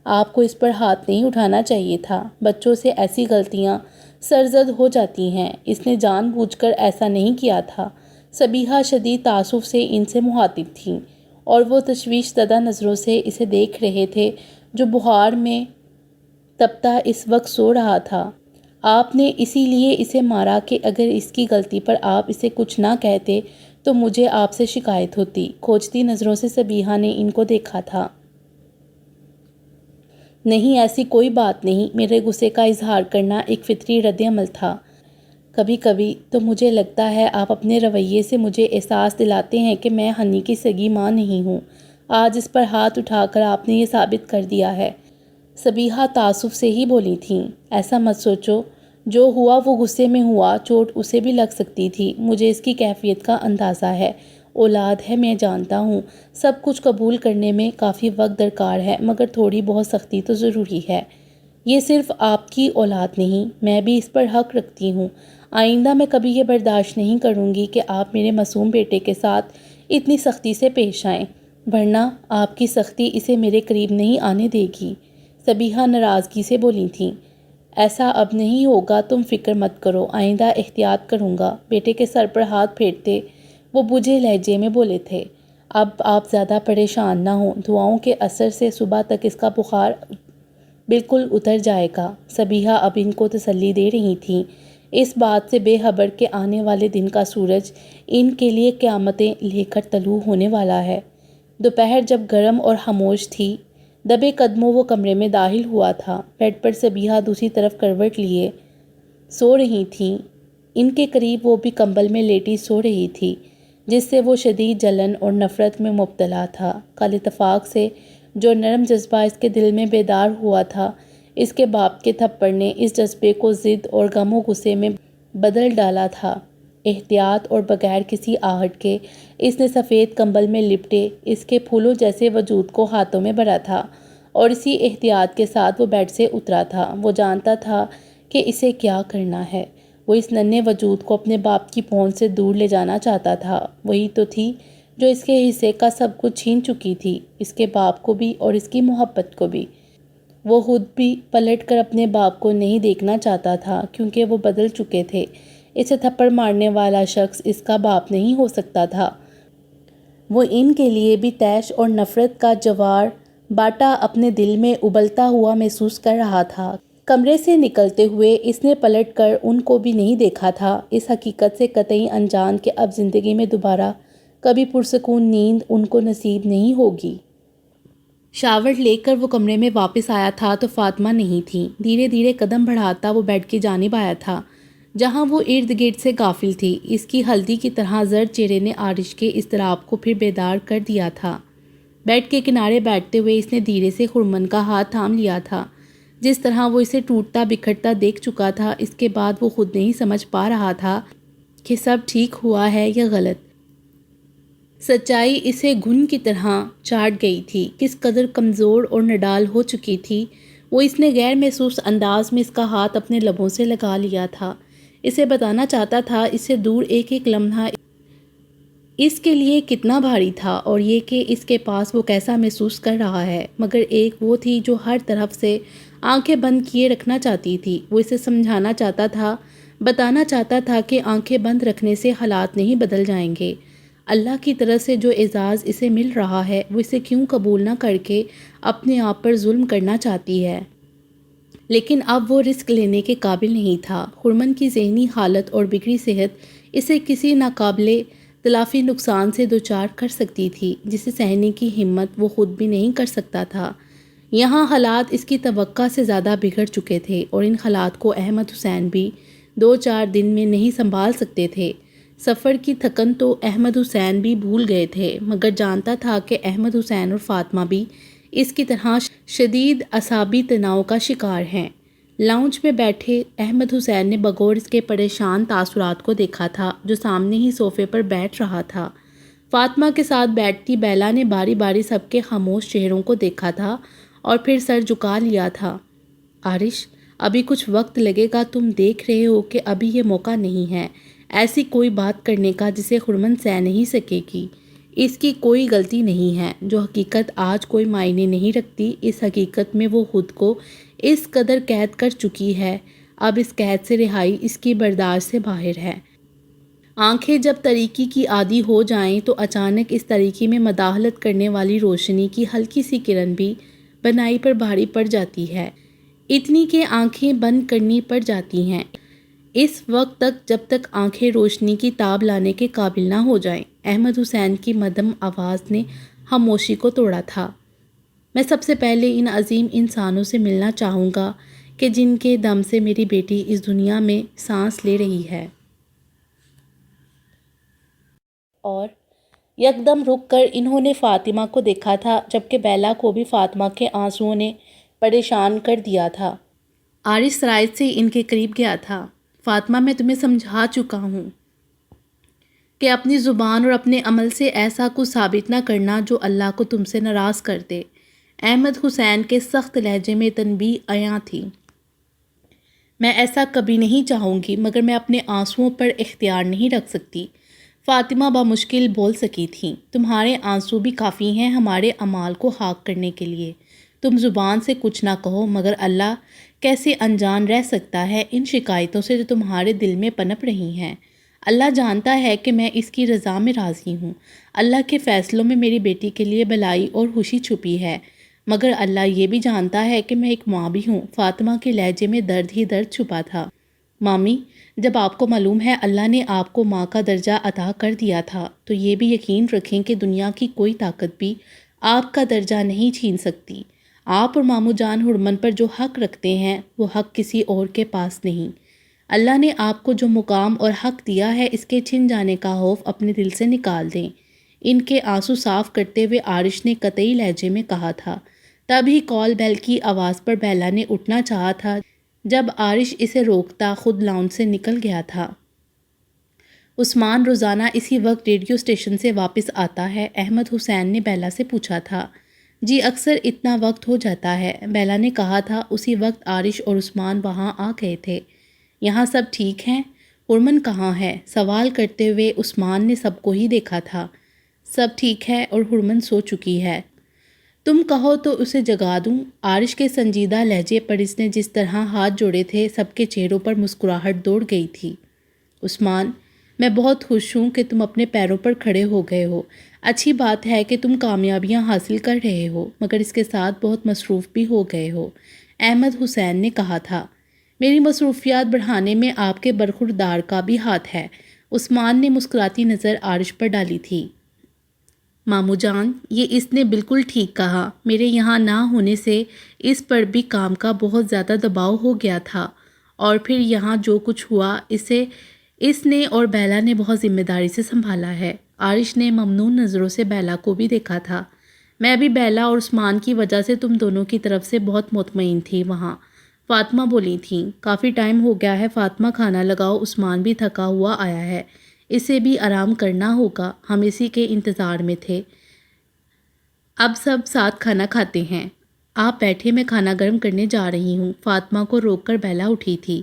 آپ کو اس پر ہاتھ نہیں اٹھانا چاہیے تھا، بچوں سے ایسی غلطیاں سرزد ہو جاتی ہیں، اس نے جان بوجھ کر ایسا نہیں کیا تھا۔ صبیحہ شدید تعصب سے ان سے مخاطب تھیں اور وہ تشویش زدہ نظروں سے اسے دیکھ رہے تھے جو بخار میں تپتا اس وقت سو رہا تھا۔ آپ نے اسی لیے اسے مارا کہ اگر اس کی غلطی پر آپ اسے کچھ نہ کہتے تو مجھے آپ سے شکایت ہوتی۔ کھوجتی نظروں سے صبیحہ نے ان کو دیکھا تھا۔ نہیں، ایسی کوئی بات نہیں، میرے غصے کا اظہار کرنا ایک فطری رد عمل تھا۔ کبھی کبھی تو مجھے لگتا ہے آپ اپنے رویے سے مجھے احساس دلاتے ہیں کہ میں ہنی کی سگی ماں نہیں ہوں۔ آج اس پر ہاتھ اٹھا کر آپ نے یہ ثابت کر دیا ہے۔ صبیحہ تعصب سے ہی بولی تھیں۔ ایسا مت سوچو، جو ہوا وہ غصے میں ہوا، چوٹ اسے بھی لگ سکتی تھی۔ مجھے اس کی کیفیت کا اندازہ ہے، اولاد ہے، میں جانتا ہوں سب کچھ قبول کرنے میں کافی وقت درکار ہے مگر تھوڑی بہت سختی تو ضروری ہے۔ یہ صرف آپ کی اولاد نہیں، میں بھی اس پر حق رکھتی ہوں۔ آئندہ میں کبھی یہ برداشت نہیں کروں گی کہ آپ میرے معصوم بیٹے کے ساتھ اتنی سختی سے پیش آئیں، ورنہ آپ کی سختی اسے میرے قریب نہیں آنے دے گی۔ صبیحہ ناراضگی سے بولی تھیں۔ ایسا اب نہیں ہوگا، تم فکر مت کرو، آئندہ احتیاط کروں گا۔ بیٹے کے سر پر ہاتھ پھیرتے وہ بجھے لہجے میں بولے تھے۔ اب آپ زیادہ پریشان نہ ہوں، دعاؤں کے اثر سے صبح تک اس کا بخار بالکل اتر جائے گا۔ صبیحہ اب ان کو تسلی دے رہی تھیں۔ اس بات سے بے خبر کہ آنے والے دن کا سورج ان کے لیے قیامتیں لے کر طلوع ہونے والا ہے۔ دوپہر جب گرم اور خاموش تھی، دبے قدموں وہ کمرے میں داخل ہوا تھا۔ بیڈ پر صبیحہ دوسری طرف کروٹ لیے سو رہی تھیں۔ ان کے قریب وہ بھی کمبل میں لیٹی سو رہی تھی، جس سے وہ شدید جلن اور نفرت میں مبتلا تھا۔ کل اتفاق سے جو نرم جذبہ اس کے دل میں بیدار ہوا تھا، اس کے باپ کے تھپڑ نے اس جذبے کو ضد اور غم و غصے میں بدل ڈالا تھا۔ احتیاط اور بغیر کسی آہٹ کے اس نے سفید کمبل میں لپٹے اس کے پھولوں جیسے وجود کو ہاتھوں میں بھرا تھا اور اسی احتیاط کے ساتھ وہ بیڈ سے اترا تھا۔ وہ جانتا تھا کہ اسے کیا کرنا ہے۔ وہ اس ننھے وجود کو اپنے باپ کی پہنچ سے دور لے جانا چاہتا تھا۔ وہی تو تھی جو اس کے حصے کا سب کچھ چھین چکی تھی، اس کے باپ کو بھی اور اس کی محبت کو بھی۔ وہ خود بھی پلٹ کر اپنے باپ کو نہیں دیکھنا چاہتا تھا، کیونکہ وہ بدل چکے تھے۔ اسے تھپڑ مارنے والا شخص اس کا باپ نہیں ہو سکتا تھا۔ وہ ان کے لیے بھی طیش اور نفرت کا جوار باٹا اپنے دل میں ابلتا ہوا محسوس کر رہا تھا۔ کمرے سے نکلتے ہوئے اس نے پلٹ کر ان کو بھی نہیں دیکھا تھا، اس حقیقت سے قطعی انجان کہ اب زندگی میں دوبارہ کبھی پرسکون نیند ان کو نصیب نہیں ہوگی۔ شاور لے کر وہ کمرے میں واپس آیا تھا تو فاطمہ نہیں تھی۔ دھیرے دھیرے قدم بڑھاتا وہ بیڈ کی جانب آیا تھا، جہاں وہ ارد گرد سے غافل تھی۔ اس کی ہلدی کی طرح زرد چہرے نے عارش کے اضطراب کو پھر بیدار کر دیا تھا۔ بیڈ کے کنارے بیٹھتے ہوئے اس نے دھیرے سے خرمن کا ہاتھ تھام لیا تھا۔ جس طرح وہ اسے ٹوٹتا بکھرتا دیکھ چکا تھا، اس کے بعد وہ خود نہیں سمجھ پا رہا تھا کہ سب ٹھیک ہوا ہے یا غلط۔ سچائی اسے گھن کی طرح چاٹ گئی تھی۔ کس قدر کمزور اور نڈال ہو چکی تھی وہ، اس نے غیر محسوس انداز میں اس کا ہاتھ اپنے لبوں سے لگا لیا تھا۔ اسے بتانا چاہتا تھا اس سے دور ایک ایک لمحہ اس کے لیے کتنا بھاری تھا، اور یہ کہ اس کے پاس وہ کیسا محسوس کر رہا ہے۔ مگر ایک وہ تھی جو ہر طرف سے آنکھیں بند کیے رکھنا چاہتی تھی۔ وہ اسے سمجھانا چاہتا تھا، بتانا چاہتا تھا کہ آنکھیں بند رکھنے سے حالات نہیں بدل جائیں گے۔ اللہ کی طرف سے جو اعزاز اسے مل رہا ہے، وہ اسے کیوں قبول نہ کر کے اپنے آپ پر ظلم کرنا چاہتی ہے۔ لیکن اب وہ رسک لینے کے قابل نہیں تھا۔ خرمن کی ذہنی حالت اور بگڑی صحت اسے کسی ناقابل تلافی نقصان سے دوچار کر سکتی تھی، جسے سہنے کی ہمت وہ خود بھی نہیں کر سکتا تھا۔ یہاں حالات اس کی توقع سے زیادہ بگڑ چکے تھے، اور ان حالات کو احمد حسین بھی 2-4 دن میں نہیں سنبھال سکتے تھے۔ سفر کی تھکن تو احمد حسین بھی بھول گئے تھے، مگر جانتا تھا کہ احمد حسین اور فاطمہ بھی اس کی طرح شدید اعصابی تناؤ کا شکار ہیں۔ لاؤنج میں بیٹھے احمد حسین نے بغور اس کے پریشان تاثرات کو دیکھا تھا، جو سامنے ہی صوفے پر بیٹھ رہا تھا۔ فاطمہ کے ساتھ بیٹھتی بیلا نے باری باری سب کے خاموش چہروں کو دیکھا تھا اور پھر سر جھکا لیا تھا۔ عارش، ابھی کچھ وقت لگے گا، تم دیکھ رہے ہو کہ ابھی یہ موقع نہیں ہے ایسی کوئی بات کرنے کا جسے خرمن سہ نہیں سکے گی۔ اس کی کوئی غلطی نہیں ہے۔ جو حقیقت آج کوئی معنی نہیں رکھتی، اس حقیقت میں وہ خود کو اس قدر قید کر چکی ہے، اب اس قید سے رہائی اس کی برداشت سے باہر ہے۔ آنکھیں جب تاریکی کی عادی ہو جائیں تو اچانک اس تاریکی میں مداخلت کرنے والی روشنی کی ہلکی سی کرن بھی بنائی پر بھاری پڑ جاتی ہے، اتنی کہ آنکھیں بند کرنی پڑ جاتی ہیں، اس وقت تک جب تک آنکھیں روشنی کی تاب لانے کے قابل نہ ہو جائیں۔ احمد حسین کی مدھم آواز نے خاموشی کو توڑا تھا۔ میں سب سے پہلے ان عظیم انسانوں سے ملنا چاہوں گا کہ جن کے دم سے میری بیٹی اس دنیا میں سانس لے رہی ہے۔ اور یکدم رک کر انہوں نے فاطمہ کو دیکھا تھا، جبکہ بیلا کو بھی فاطمہ کے آنسوؤں نے پریشان کر دیا تھا۔ عارش سرائط سے ان کے قریب گیا تھا۔ فاطمہ، میں تمہیں سمجھا چکا ہوں کہ اپنی زبان اور اپنے عمل سے ایسا کچھ ثابت نہ کرنا جو اللہ کو تم سے ناراض کر دے۔ احمد حسین کے سخت لہجے میں تنبیہ عیاں تھی۔ میں ایسا کبھی نہیں چاہوں گی، مگر میں اپنے آنسوؤں پر اختیار نہیں رکھ سکتی، فاطمہ بامشکل بول سکی تھیں۔ تمہارے آنسو بھی کافی ہیں ہمارے اعمال کو خاک کرنے کے لیے۔ تم زبان سے کچھ نہ کہو، مگر اللہ کیسے انجان رہ سکتا ہے ان شکایتوں سے جو تمہارے دل میں پنپ رہی ہیں۔ اللہ جانتا ہے کہ میں اس کی رضا میں راضی ہوں۔ اللہ کے فیصلوں میں میری بیٹی کے لیے بھلائی اور خوشی چھپی ہے، مگر اللہ یہ بھی جانتا ہے کہ میں ایک ماں بھی ہوں۔ فاطمہ کے لہجے میں درد ہی درد چھپا تھا۔ مامی، جب آپ کو معلوم ہے اللہ نے آپ کو ماں کا درجہ عطا کر دیا تھا تو یہ بھی یقین رکھیں کہ دنیا کی کوئی طاقت بھی آپ کا درجہ نہیں چھین سکتی۔ آپ اور ماموں جان ہرمن پر جو حق رکھتے ہیں وہ حق کسی اور کے پاس نہیں۔ اللہ نے آپ کو جو مقام اور حق دیا ہے اس کے چھن جانے کا خوف اپنے دل سے نکال دیں۔ ان کے آنسو صاف کرتے ہوئے عارش نے قطعی لہجے میں کہا تھا۔ تبھی کال بیل کی آواز پر بیلا نے اٹھنا چاہا تھا، جب عارش اسے روکتا خود لاؤنج سے نکل گیا تھا۔ عثمان روزانہ اسی وقت ریڈیو اسٹیشن سے واپس آتا ہے؟ احمد حسین نے بیلا سے پوچھا تھا۔ جی اکثر اتنا وقت ہو جاتا ہے، بیلا نے کہا تھا۔ اسی وقت عارش اور عثمان وہاں آ گئے تھے۔ یہاں سب ٹھیک ہیں؟ ہرمن کہاں ہے؟ سوال کرتے ہوئے عثمان نے سب کو ہی دیکھا تھا۔ سب ٹھیک ہے اور ہرمن سو چکی ہے۔ تم کہو تو اسے جگا دوں؟ عارش کے سنجیدہ لہجے پر اس نے جس طرح ہاتھ جوڑے تھے سب کے چہروں پر مسکراہٹ دوڑ گئی تھی۔ عثمان، میں بہت خوش ہوں کہ تم اپنے پیروں پر کھڑے ہو گئے ہو۔ اچھی بات ہے کہ تم کامیابیاں حاصل کر رہے ہو، مگر اس کے ساتھ بہت مصروف بھی ہو گئے ہو، احمد حسین نے کہا تھا۔ میری مصروفیات بڑھانے میں آپ کے برخوردار کا بھی ہاتھ ہے، عثمان نے مسکراتی نظر عارش پر ڈالی تھی۔ ماموں جان، یہ اس نے بالکل ٹھیک کہا۔ میرے یہاں نہ ہونے سے اس پر بھی کام کا بہت زیادہ دباؤ ہو گیا تھا، اور پھر یہاں جو کچھ ہوا اس نے اور بیلا نے بہت ذمہ داری سے سنبھالا ہے۔ عارش نے ممنون نظروں سے بیلا کو بھی دیکھا تھا۔ میں بھی بیلا اور عثمان کی وجہ سے تم دونوں کی طرف سے بہت مطمئن تھی وہاں، فاطمہ بولی تھیں۔ کافی ٹائم ہو گیا ہے فاطمہ، کھانا لگاؤ، عثمان بھی تھکا ہوا آیا ہے، اسے بھی آرام کرنا ہوگا، ہم اسی کے انتظار میں تھے۔ اب سب ساتھ کھانا کھاتے ہیں، آپ بیٹھے، میں کھانا گرم کرنے جا رہی ہوں۔ فاطمہ کو روک کر بیلا اٹھی تھی۔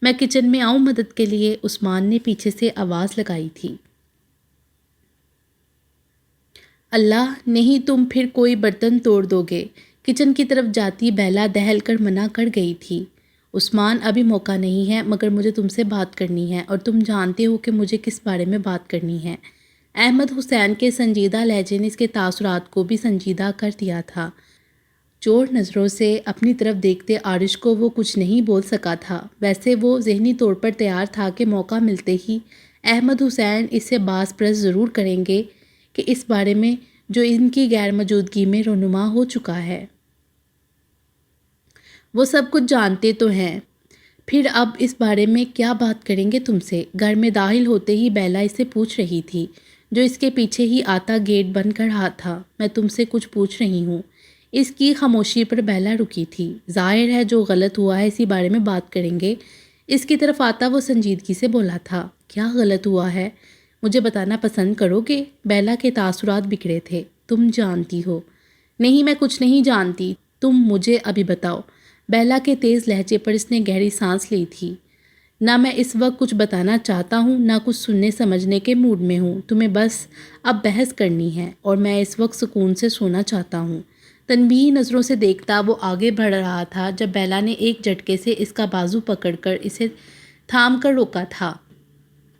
میں کچن میں آؤں مدد کے لیے؟ عثمان نے پیچھے سے آواز لگائی تھی۔ اللہ نہیں، تم پھر کوئی برتن توڑ دو گے، کچن کی طرف جاتی بیلا دہل کر منع کر گئی تھی۔ عثمان، ابھی موقع نہیں ہے، مگر مجھے تم سے بات کرنی ہے، اور تم جانتے ہو کہ مجھے کس بارے میں بات کرنی ہے۔ احمد حسین کے سنجیدہ لہجے نے اس کے تاثرات کو بھی سنجیدہ کر دیا تھا۔ چور نظروں سے اپنی طرف دیکھتے عارش کو وہ کچھ نہیں بول سکا تھا۔ ویسے وہ ذہنی طور پر تیار تھا کہ موقع ملتے ہی احمد حسین اس سے باز پرس ضرور کریں گے کہ اس بارے میں جو ان کی غیر موجودگی میں رونما ہو چکا ہے۔ وہ سب کچھ جانتے تو ہیں، پھر اب اس بارے میں کیا بات کریں گے تم سے؟ گھر میں داخل ہوتے ہی بیلا اسے پوچھ رہی تھی، جو اس کے پیچھے ہی آتا گیٹ بند کر رہا تھا۔ میں تم سے کچھ پوچھ رہی ہوں۔ اس کی خاموشی پر بیلا رکی تھی۔ ظاہر ہے جو غلط ہوا ہے اسی بارے میں بات کریں گے۔ اس کی طرف آتا وہ سنجیدگی سے بولا تھا۔ کیا غلط ہوا ہے؟ مجھے بتانا پسند کرو گے؟ بیلا کے تاثرات بکھرے تھے۔ تم جانتی ہو؟ نہیں، میں کچھ نہیں جانتی، تم مجھے ابھی بتاؤ۔ بیلا کے تیز لہجے پر اس نے گہری سانس لی تھی۔ نہ میں اس وقت کچھ بتانا چاہتا ہوں، نہ کچھ سننے سمجھنے کے موڈ میں ہوں۔ تمہیں بس اب بحث کرنی ہے، اور میں اس وقت سکون سے سونا چاہتا ہوں۔ تنبیہی نظروں سے دیکھتا وہ آگے بڑھ رہا تھا جب بیلا نے ایک جھٹکے سے اس کا بازو پکڑ کر اسے تھام کر روکا تھا۔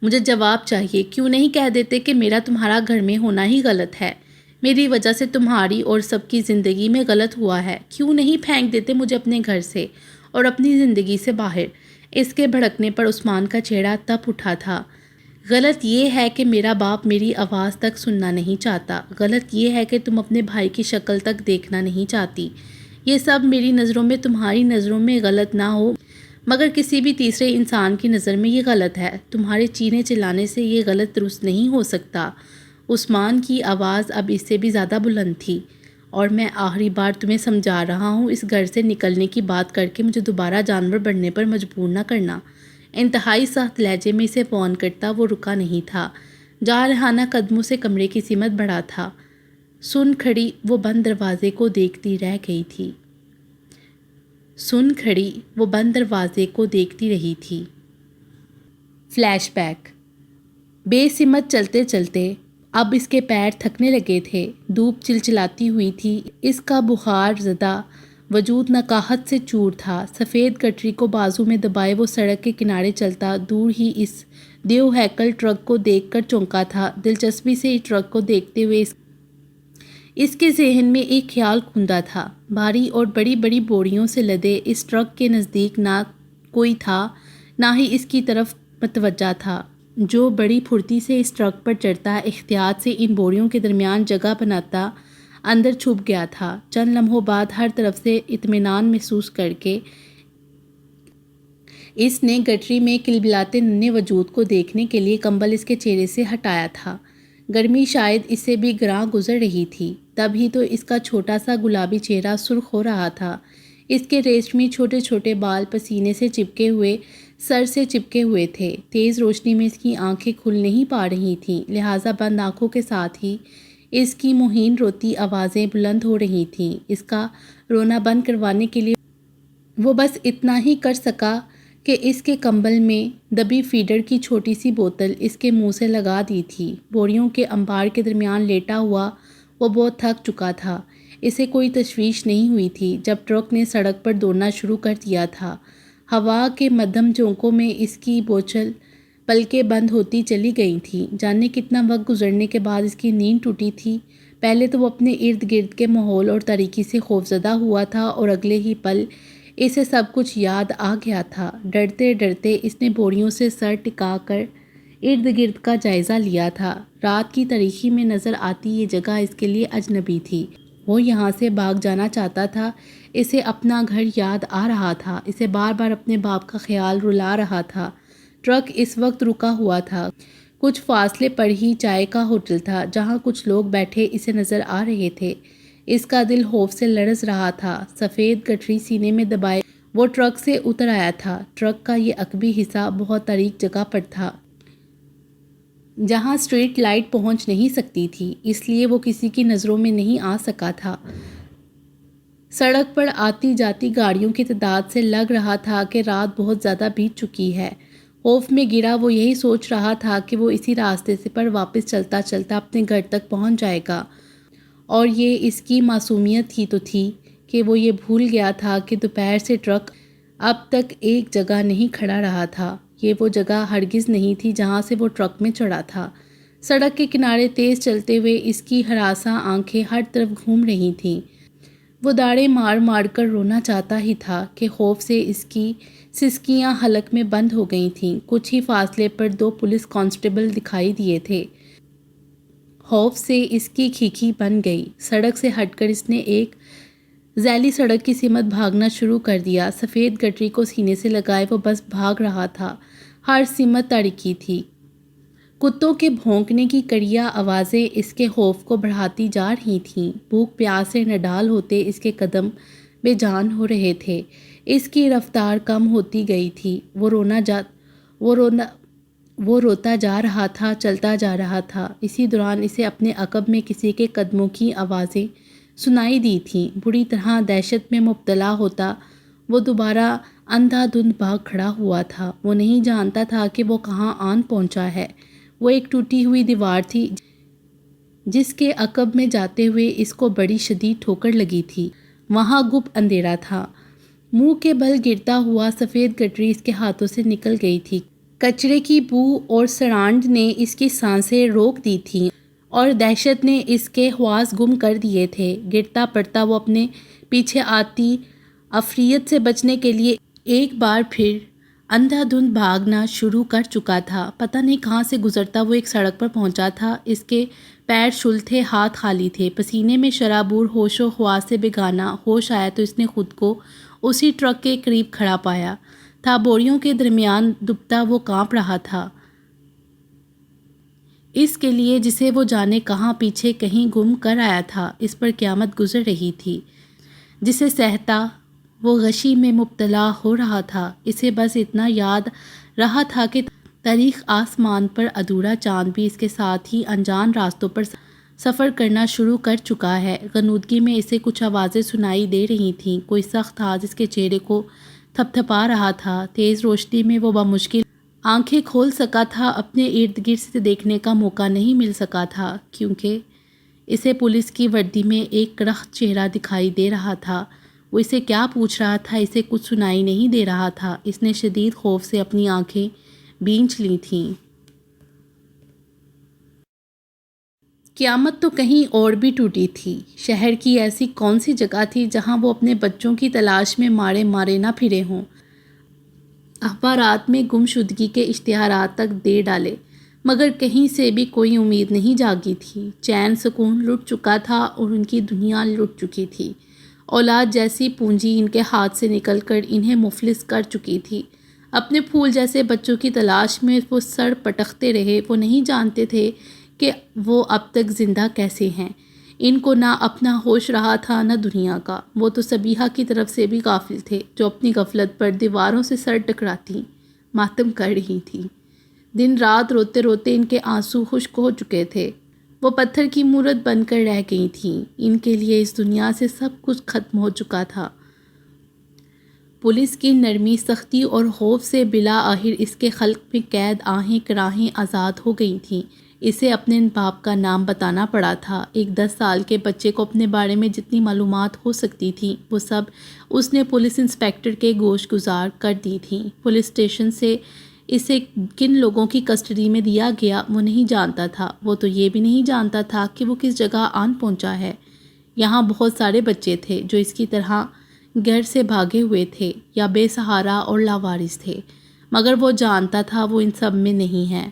مجھے جواب چاہیے، کیوں نہیں کہہ دیتے کہ میرا تمہارا گھر میں ہونا ہی غلط ہے، میری وجہ سے تمہاری اور سب کی زندگی میں غلط ہوا ہے؟ کیوں نہیں پھینک دیتے مجھے اپنے گھر سے اور اپنی زندگی سے باہر؟ اس کے بھڑکنے پر عثمان کا چہرہ تپ اٹھا تھا۔ غلط یہ ہے کہ میرا باپ میری آواز تک سننا نہیں چاہتا، غلط یہ ہے کہ تم اپنے بھائی کی شکل تک دیکھنا نہیں چاہتی۔ یہ سب میری نظروں میں تمہاری نظروں میں غلط نہ ہو، مگر کسی بھی تیسرے انسان کی نظر میں یہ غلط ہے۔ تمہارے چیخنے چلانے سے یہ غلط درست نہیں ہو سکتا۔ عثمان کی آواز اب اس سے بھی زیادہ بلند تھی۔ اور میں آخری بار تمہیں سمجھا رہا ہوں، اس گھر سے نکلنے کی بات کر کے مجھے دوبارہ جانور بننے پر مجبور نہ کرنا۔ انتہائی سخت لہجے میں اسے فون کرتا وہ رکا نہیں تھا، جارحانہ قدموں سے کمرے کی سمت بڑھا تھا۔ سن کھڑی وہ بند دروازے کو دیکھتی رہ گئی تھی۔ Flashback. بے سمت چلتے چلتے اب اس کے پیر تھکنے لگے تھے، دھوپ چلچلاتی ہوئی تھی، اس کا بخار زدہ وجود نقاہت سے چور تھا۔ سفید گٹری کو بازو میں دبائے وہ سڑک کے کنارے چلتا، دور ہی اس دیو ہیکل ٹرک کو دیکھ کر چونکا تھا۔ دلچسپی سے ٹرک کو دیکھتے ہوئے اس کے ذہن میں ایک خیال گھومتا تھا۔ بھاری اور بڑی بڑی بوریوں سے لدے اس ٹرک کے نزدیک نہ کوئی تھا، نہ ہی اس کی طرف متوجہ تھا، جو بڑی پھرتی سے اس ٹرک پر چڑھتا، احتیاط سے ان بوریوں کے درمیان جگہ بناتا اندر چھپ گیا تھا۔ چند لمحوں بعد ہر طرف سے اطمینان محسوس کر کے اس نے گٹری میں کلبلاتے ننھے وجود کو دیکھنے کے لیے کمبل اس کے چہرے سے ہٹایا تھا۔ گرمی شاید اس سے بھی گراں گزر رہی تھی، تب ہی تو اس کا چھوٹا سا گلابی چہرہ سرخ ہو رہا تھا۔ اس کے ریشمی چھوٹے چھوٹے بال پسینے سے چپکے ہوئے سر سے چپکے ہوئے تھے۔ تیز روشنی میں اس کی آنکھیں کھل نہیں پا رہی تھیں، لہٰذا بند آنکھوں کے ساتھ ہی اس کی مہین روتی آوازیں بلند ہو رہی تھیں۔ اس کا رونا بند کروانے کے لیے وہ بس اتنا ہی کر سکا کہ اس کے کمبل میں دبی فیڈر کی چھوٹی سی بوتل اس کے منہ سے لگا دی تھی۔ بوریوں کے انبار کے درمیان لیٹا ہوا وہ بہت تھک چکا تھا۔ اسے کوئی تشویش نہیں ہوئی تھی جب ٹرک نے سڑک پر دوڑنا شروع کر دیا تھا۔ ہوا کے مدھم جھونکوں میں اس کی بوچھل پلکیں بند ہوتی چلی گئی تھیں۔ جانے کتنا وقت گزرنے کے بعد اس کی نیند ٹوٹی تھی۔ پہلے تو وہ اپنے ارد گرد کے ماحول اور تاریکی سے خوفزدہ ہوا تھا اور اگلے ہی پل اسے سب کچھ یاد آ گیا تھا۔ ڈرتے ڈرتے اس نے بوریوں سے سر ٹکا کر ارد گرد کا جائزہ لیا تھا۔ رات کی تاریکی میں نظر آتی یہ جگہ اس کے لیے اجنبی تھی۔ وہ یہاں سے بھاگ جانا چاہتا تھا۔ اسے اپنا گھر یاد آ رہا تھا۔ اسے بار بار اپنے باپ کا خیال رلا رہا تھا۔ ٹرک اس وقت رکا ہوا تھا۔ کچھ فاصلے پر ہی چائے کا ہوٹل تھا جہاں کچھ لوگ بیٹھے اسے نظر آ رہے تھے۔ اس کا دل خوف سے لرز رہا تھا۔ سفید گٹری سینے میں دبائے وہ ٹرک سے اتر آیا تھا۔ ٹرک کا یہ عقبی حصہ بہت تاریک جگہ پر تھا جہاں اسٹریٹ لائٹ پہنچ نہیں سکتی تھی، اس لیے وہ کسی کی نظروں میں نہیں آ سکا تھا۔ سڑک پر آتی جاتی گاڑیوں کی تعداد سے لگ رہا تھا کہ رات بہت زیادہ بیت چکی ہے۔ خوف میں گرا وہ یہی سوچ رہا تھا کہ وہ اسی راستے سے پر واپس چلتا چلتا اپنے گھر تک پہنچ جائے گا، اور یہ اس کی معصومیت ہی تو تھی کہ وہ یہ بھول گیا تھا کہ دوپہر سے ٹرک اب تک ایک جگہ نہیں کھڑا رہا تھا۔ یہ وہ جگہ ہرگز نہیں تھی جہاں سے وہ ٹرک میں چڑھا تھا۔ سڑک کے کنارے تیز چلتے ہوئے اس کی ہراساں آنکھیں ہر طرف گھوم رہی تھیں۔ وہ داڑیں مار مار کر رونا چاہتا ہی تھا کہ خوف سے اس کی سسکیاں حلق میں بند ہو گئی تھیں۔ کچھ ہی فاصلے پر 2 پولیس کانسٹیبل دکھائی دیے تھے۔ خوف سے اس کی کھیکھی بن گئی۔ سڑک سے ہٹ کر اس نے ایک ذیلی سڑک کی سمت بھاگنا شروع کر دیا۔ سفید گٹری کو سینے سے لگائے وہ بس بھاگ رہا تھا۔ ہر سمت تاریکی تھی۔ کتوں کے بھونکنے کی کڑیا آوازیں اس کے خوف کو بڑھاتی جا رہی تھیں۔ بھوک پیاس سے نڈال ہوتے اس کے قدم بے جان ہو رہے تھے۔ اس کی رفتار کم ہوتی گئی تھی۔ وہ روتا جا رہا تھا، چلتا جا رہا تھا۔ اسی دوران اسے اپنے عقب میں کسی کے قدموں کی آوازیں سنائی دی تھیں۔ بری طرح دہشت میں مبتلا ہوتا وہ دوبارہ اندھا دھند بھاگ کھڑا ہوا تھا۔ وہ نہیں جانتا تھا کہ وہ کہاں آن پہنچا ہے۔ وہ ایک ٹوٹی ہوئی دیوار تھی جس کے عقب میں جاتے ہوئے اس کو بڑی شدید ٹھوکر لگی تھی۔ وہاں گپ اندھیرا تھا۔ منہ کے بل گرتا ہوا سفید گٹری اس کے ہاتھوں سے نکل گئی تھی۔ کچرے کی بو اور سڑانڈ نے اس کی سانسیں روک دی تھیں اور دہشت نے اس کے حواس گم کر دیے تھے۔ گرتا پڑتا وہ اپنے پیچھے آتی عفریت سے بچنے کے لیے ایک بار پھر اندھا دھند بھاگنا شروع کر چکا تھا۔ پتہ نہیں کہاں سے گزرتا وہ ایک سڑک پر پہنچا تھا۔ اس کے پیر شل تھے، ہاتھ خالی تھے، پسینے میں شرابور، ہوش و حواس سے بیگانہ۔ ہوش آیا تو اس نے خود کو اسی ٹرک کے قریب کھڑا پایا تھا۔ بوریوں کے درمیان دبتا وہ کانپ رہا تھا اس کے لیے جسے وہ جانے کہاں پیچھے کہیں گم کر آیا تھا۔ اس پر قیامت گزر رہی تھی جسے سہتا وہ غشی میں مبتلا ہو رہا تھا۔ اسے بس اتنا یاد رہا تھا کہ تاریک آسمان پر ادھورا چاند بھی اس کے ساتھ ہی انجان راستوں پر سفر کرنا شروع کر چکا ہے۔ غنودگی میں اسے کچھ آوازیں سنائی دے رہی تھیں۔ کوئی سخت ہاتھ اس کے چہرے کو تھپ تھپا رہا تھا۔ تیز روشنی میں وہ بمشکل آنکھیں کھول سکا تھا۔ اپنے ارد گرد سے دیکھنے کا موقع نہیں مل سکا تھا کیونکہ اسے پولیس کی وردی میں ایک کرخت چہرہ دکھائی دے رہا تھا۔ وہ اسے کیا پوچھ رہا تھا اسے کچھ سنائی نہیں دے رہا تھا۔ اس نے شدید خوف سے اپنی آنکھیں بھینچ لی تھیں۔ قیامت تو کہیں اور بھی ٹوٹی تھی۔ شہر کی ایسی کون سی جگہ تھی جہاں وہ اپنے بچوں کی تلاش میں مارے مارے نہ پھرے ہوں۔ اخبارات میں گمشدگی کے اشتہارات تک دے ڈالے، مگر کہیں سے بھی کوئی امید نہیں جاگی تھی۔ چین سکون لٹ چکا تھا اور ان کی دنیا لٹ چکی تھی۔ اولاد جیسی پونجی ان کے ہاتھ سے نکل کر انہیں مفلس کر چکی تھی۔ اپنے پھول جیسے بچوں کی تلاش میں وہ سر پٹکتے رہے۔ وہ نہیں جانتے تھے کہ وہ اب تک زندہ کیسے ہیں۔ ان کو نہ اپنا ہوش رہا تھا نہ دنیا کا۔ وہ تو صبیحہ کی طرف سے بھی غافل تھے، جو اپنی غفلت پر دیواروں سے سر ٹکراتی ماتم کر رہی تھی۔ دن رات روتے روتے ان کے آنسو خشک ہو چکے تھے۔ وہ پتھر کی مورت بن کر رہ گئی تھیں۔ ان کے لیے اس دنیا سے سب کچھ ختم ہو چکا تھا۔ پولیس کی نرمی، سختی اور خوف سے بالآخر اس کے خلق میں قید آہیں کراہیں آزاد ہو گئی تھیں۔ اسے اپنے باپ کا نام بتانا پڑا تھا۔ ایک 10 سال کے بچے کو اپنے بارے میں جتنی معلومات ہو سکتی تھیں وہ سب اس نے پولیس انسپکٹر کے گوش گزار کر دی تھیں۔ پولیس اسٹیشن سے اسے کن لوگوں کی کسٹڈی میں دیا گیا وہ نہیں جانتا تھا۔ وہ تو یہ بھی نہیں جانتا تھا کہ وہ کس جگہ آن پہنچا ہے۔ یہاں بہت سارے بچے تھے جو اس کی طرح گھر سے بھاگے ہوئے تھے یا بے سہارا اور لاوارث تھے، مگر وہ جانتا تھا وہ ان سب میں نہیں ہے۔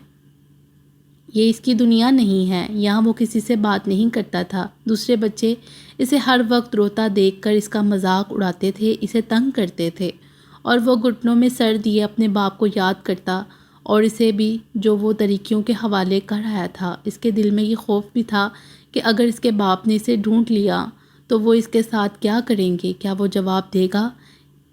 یہ اس کی دنیا نہیں ہے۔ یہاں وہ کسی سے بات نہیں کرتا تھا۔ دوسرے بچے اسے ہر وقت روتا دیکھ کر اس کا مذاق اڑاتے تھے، اسے تنگ کرتے تھے، اور وہ گھٹنوں میں سر دیے اپنے باپ کو یاد کرتا، اور اسے بھی جو وہ طریقوں کے حوالے کر آیا تھا۔ اس کے دل میں یہ خوف بھی تھا کہ اگر اس کے باپ نے اسے ڈھونڈ لیا تو وہ اس کے ساتھ کیا کریں گے؟ کیا وہ جواب دے گا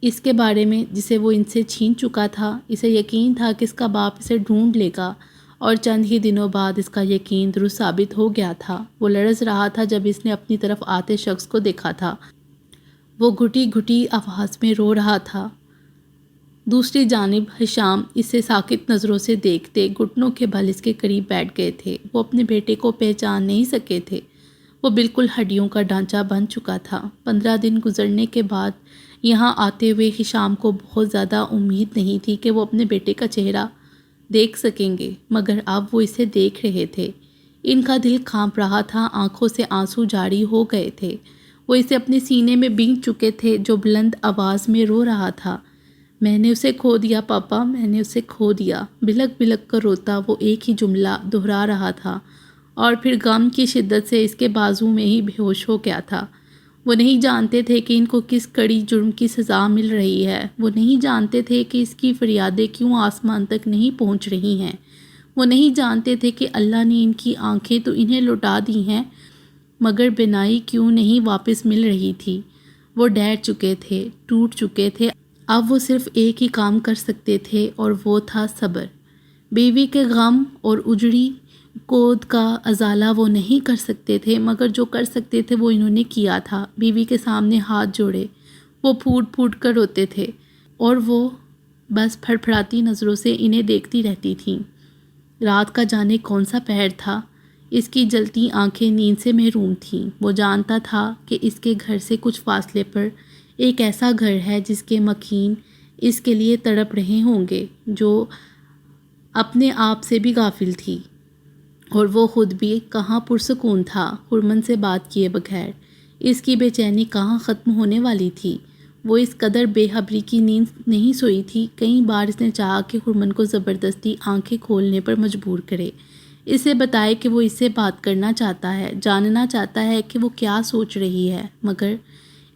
اس کے بارے میں جسے وہ ان سے چھین چکا تھا؟ اسے یقین تھا کہ اس کا باپ اسے ڈھونڈ لے گا، اور چند ہی دنوں بعد اس کا یقین درست ثابت ہو گیا تھا۔ وہ لرز رہا تھا جب اس نے اپنی طرف آتے شخص کو دیکھا تھا۔ وہ گھٹی گھٹی آواز میں رو رہا تھا۔ دوسری جانب ہشام اسے ساکت نظروں سے دیکھتے گھٹنوں کے بل اس کے قریب بیٹھ گئے تھے۔ وہ اپنے بیٹے کو پہچان نہیں سکے تھے۔ وہ بالکل ہڈیوں کا ڈھانچہ بن چکا تھا۔ 15 دن گزرنے کے بعد یہاں آتے ہوئے ہشام کو بہت زیادہ امید نہیں تھی کہ وہ اپنے بیٹے کا چہرہ دیکھ سکیں گے، مگر اب وہ اسے دیکھ رہے تھے۔ ان کا دل کانپ رہا تھا، آنکھوں سے آنسو جاری ہو گئے تھے۔ وہ اسے اپنے سینے میں بینچ چکے تھے، جو بلند آواز میں رو رہا تھا۔ میں نے اسے کھو دیا پاپا، میں نے اسے کھو دیا۔ بلک بلک کر روتا وہ ایک ہی جملہ دہرا رہا تھا، اور پھر غم کی شدت سے اس کے بازو میں ہی بے ہوش ہو گیا تھا۔ وہ نہیں جانتے تھے کہ ان کو کس کڑی جرم کی سزا مل رہی ہے۔ وہ نہیں جانتے تھے کہ اس کی فریادیں کیوں آسمان تک نہیں پہنچ رہی ہیں۔ وہ نہیں جانتے تھے کہ اللہ نے ان کی آنکھیں تو انہیں لوٹا دی ہیں، مگر بینائی کیوں نہیں واپس مل رہی تھی۔ وہ ڈر چکے تھے، ٹوٹ چکے تھے۔ اب وہ صرف ایک ہی کام کر سکتے تھے، اور وہ تھا صبر۔ بیوی کے غم اور اجڑی کود کا ازالہ وہ نہیں کر سکتے تھے، مگر جو کر سکتے تھے وہ انہوں نے کیا تھا۔ بیوی کے سامنے ہاتھ جوڑے وہ پھوٹ پھوٹ کر روتے تھے، اور وہ بس پھڑ پھڑاتی نظروں سے انہیں دیکھتی رہتی تھیں۔ رات کا جانے کون سا پہر تھا۔ اس کی جلتی آنکھیں نیند سے محروم تھیں۔ وہ جانتا تھا کہ اس کے گھر سے کچھ فاصلے پر ایک ایسا گھر ہے جس کے مکین اس کے لیے تڑپ رہے ہوں گے، جو اپنے آپ سے بھی غافل تھی، اور وہ خود بھی کہاں پرسکون تھا ہرمن سے بات کیے بغیر۔ اس کی بے چینی کہاں ختم ہونے والی تھی۔ وہ اس قدر بے خبری کی نیند نہیں سوئی تھی۔ کئی بار اس نے چاہا کہ ہرمن کو زبردستی آنکھیں کھولنے پر مجبور کرے، اسے بتائے کہ وہ اس سے بات کرنا چاہتا ہے، جاننا چاہتا ہے کہ وہ کیا سوچ رہی ہے، مگر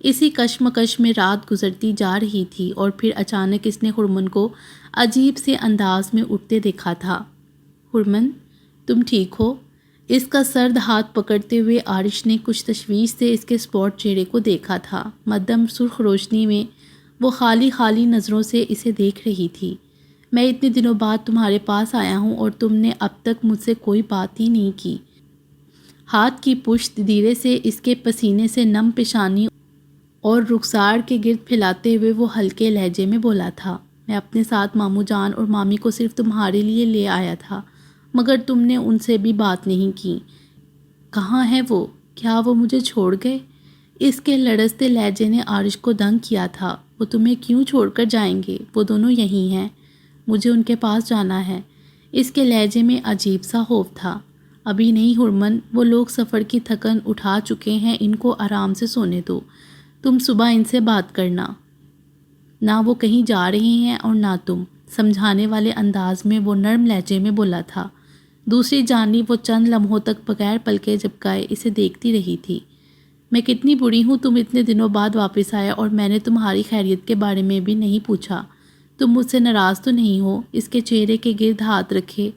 اسی کشمکش میں رات گزرتی جا رہی تھی، اور پھر اچانک اس نے ہرمن کو عجیب سے انداز میں اٹھتے دیکھا تھا۔ ہرمن، تم ٹھیک ہو؟ اس کا سرد ہاتھ پکڑتے ہوئے عارش نے کچھ تشویش سے اس کے اسپاٹ چہرے کو دیکھا تھا۔ مدھم سرخ روشنی میں وہ خالی خالی نظروں سے اسے دیکھ رہی تھی۔ میں اتنے دنوں بعد تمہارے پاس آیا ہوں، اور تم نے اب تک مجھ سے کوئی بات ہی نہیں کی۔ ہاتھ کی پشت دھیرے سے اس کے پسینے سے نم پیشانی اور رخسار کے گرد پھیلاتے ہوئے وہ ہلکے لہجے میں بولا تھا، میں اپنے ساتھ ماموں جان اور مامی کو صرف تمہارے لیے لے آیا تھا، مگر تم نے ان سے بھی بات نہیں کی۔ کہاں ہے وہ؟ کیا وہ مجھے چھوڑ گئے؟ اس کے لڑزتے لہجے نے عارش کو دنگ کیا تھا۔ وہ تمہیں کیوں چھوڑ کر جائیں گے؟ وہ دونوں یہیں ہیں، مجھے ان کے پاس جانا ہے۔ اس کے لہجے میں عجیب سا خوف تھا۔ ابھی نہیں ہرمن، وہ لوگ سفر کی تھکن اٹھا چکے ہیں، ان کو آرام سے سونے دو، تم صبح ان سے بات کرنا۔ نہ وہ کہیں جا رہے ہیں اور نہ تم۔ سمجھانے والے انداز میں وہ نرم لہجے میں بولا تھا۔ دوسری جانب وہ چند لمحوں تک بغیر پلکیں جھپکائے اسے دیکھتی رہی تھی۔ میں کتنی بری ہوں، تم اتنے دنوں بعد واپس آیا اور میں نے تمہاری خیریت کے بارے میں بھی نہیں پوچھا۔ تم مجھ سے ناراض تو نہیں ہو؟ اس کے چہرے کے گرد ہاتھ رکھے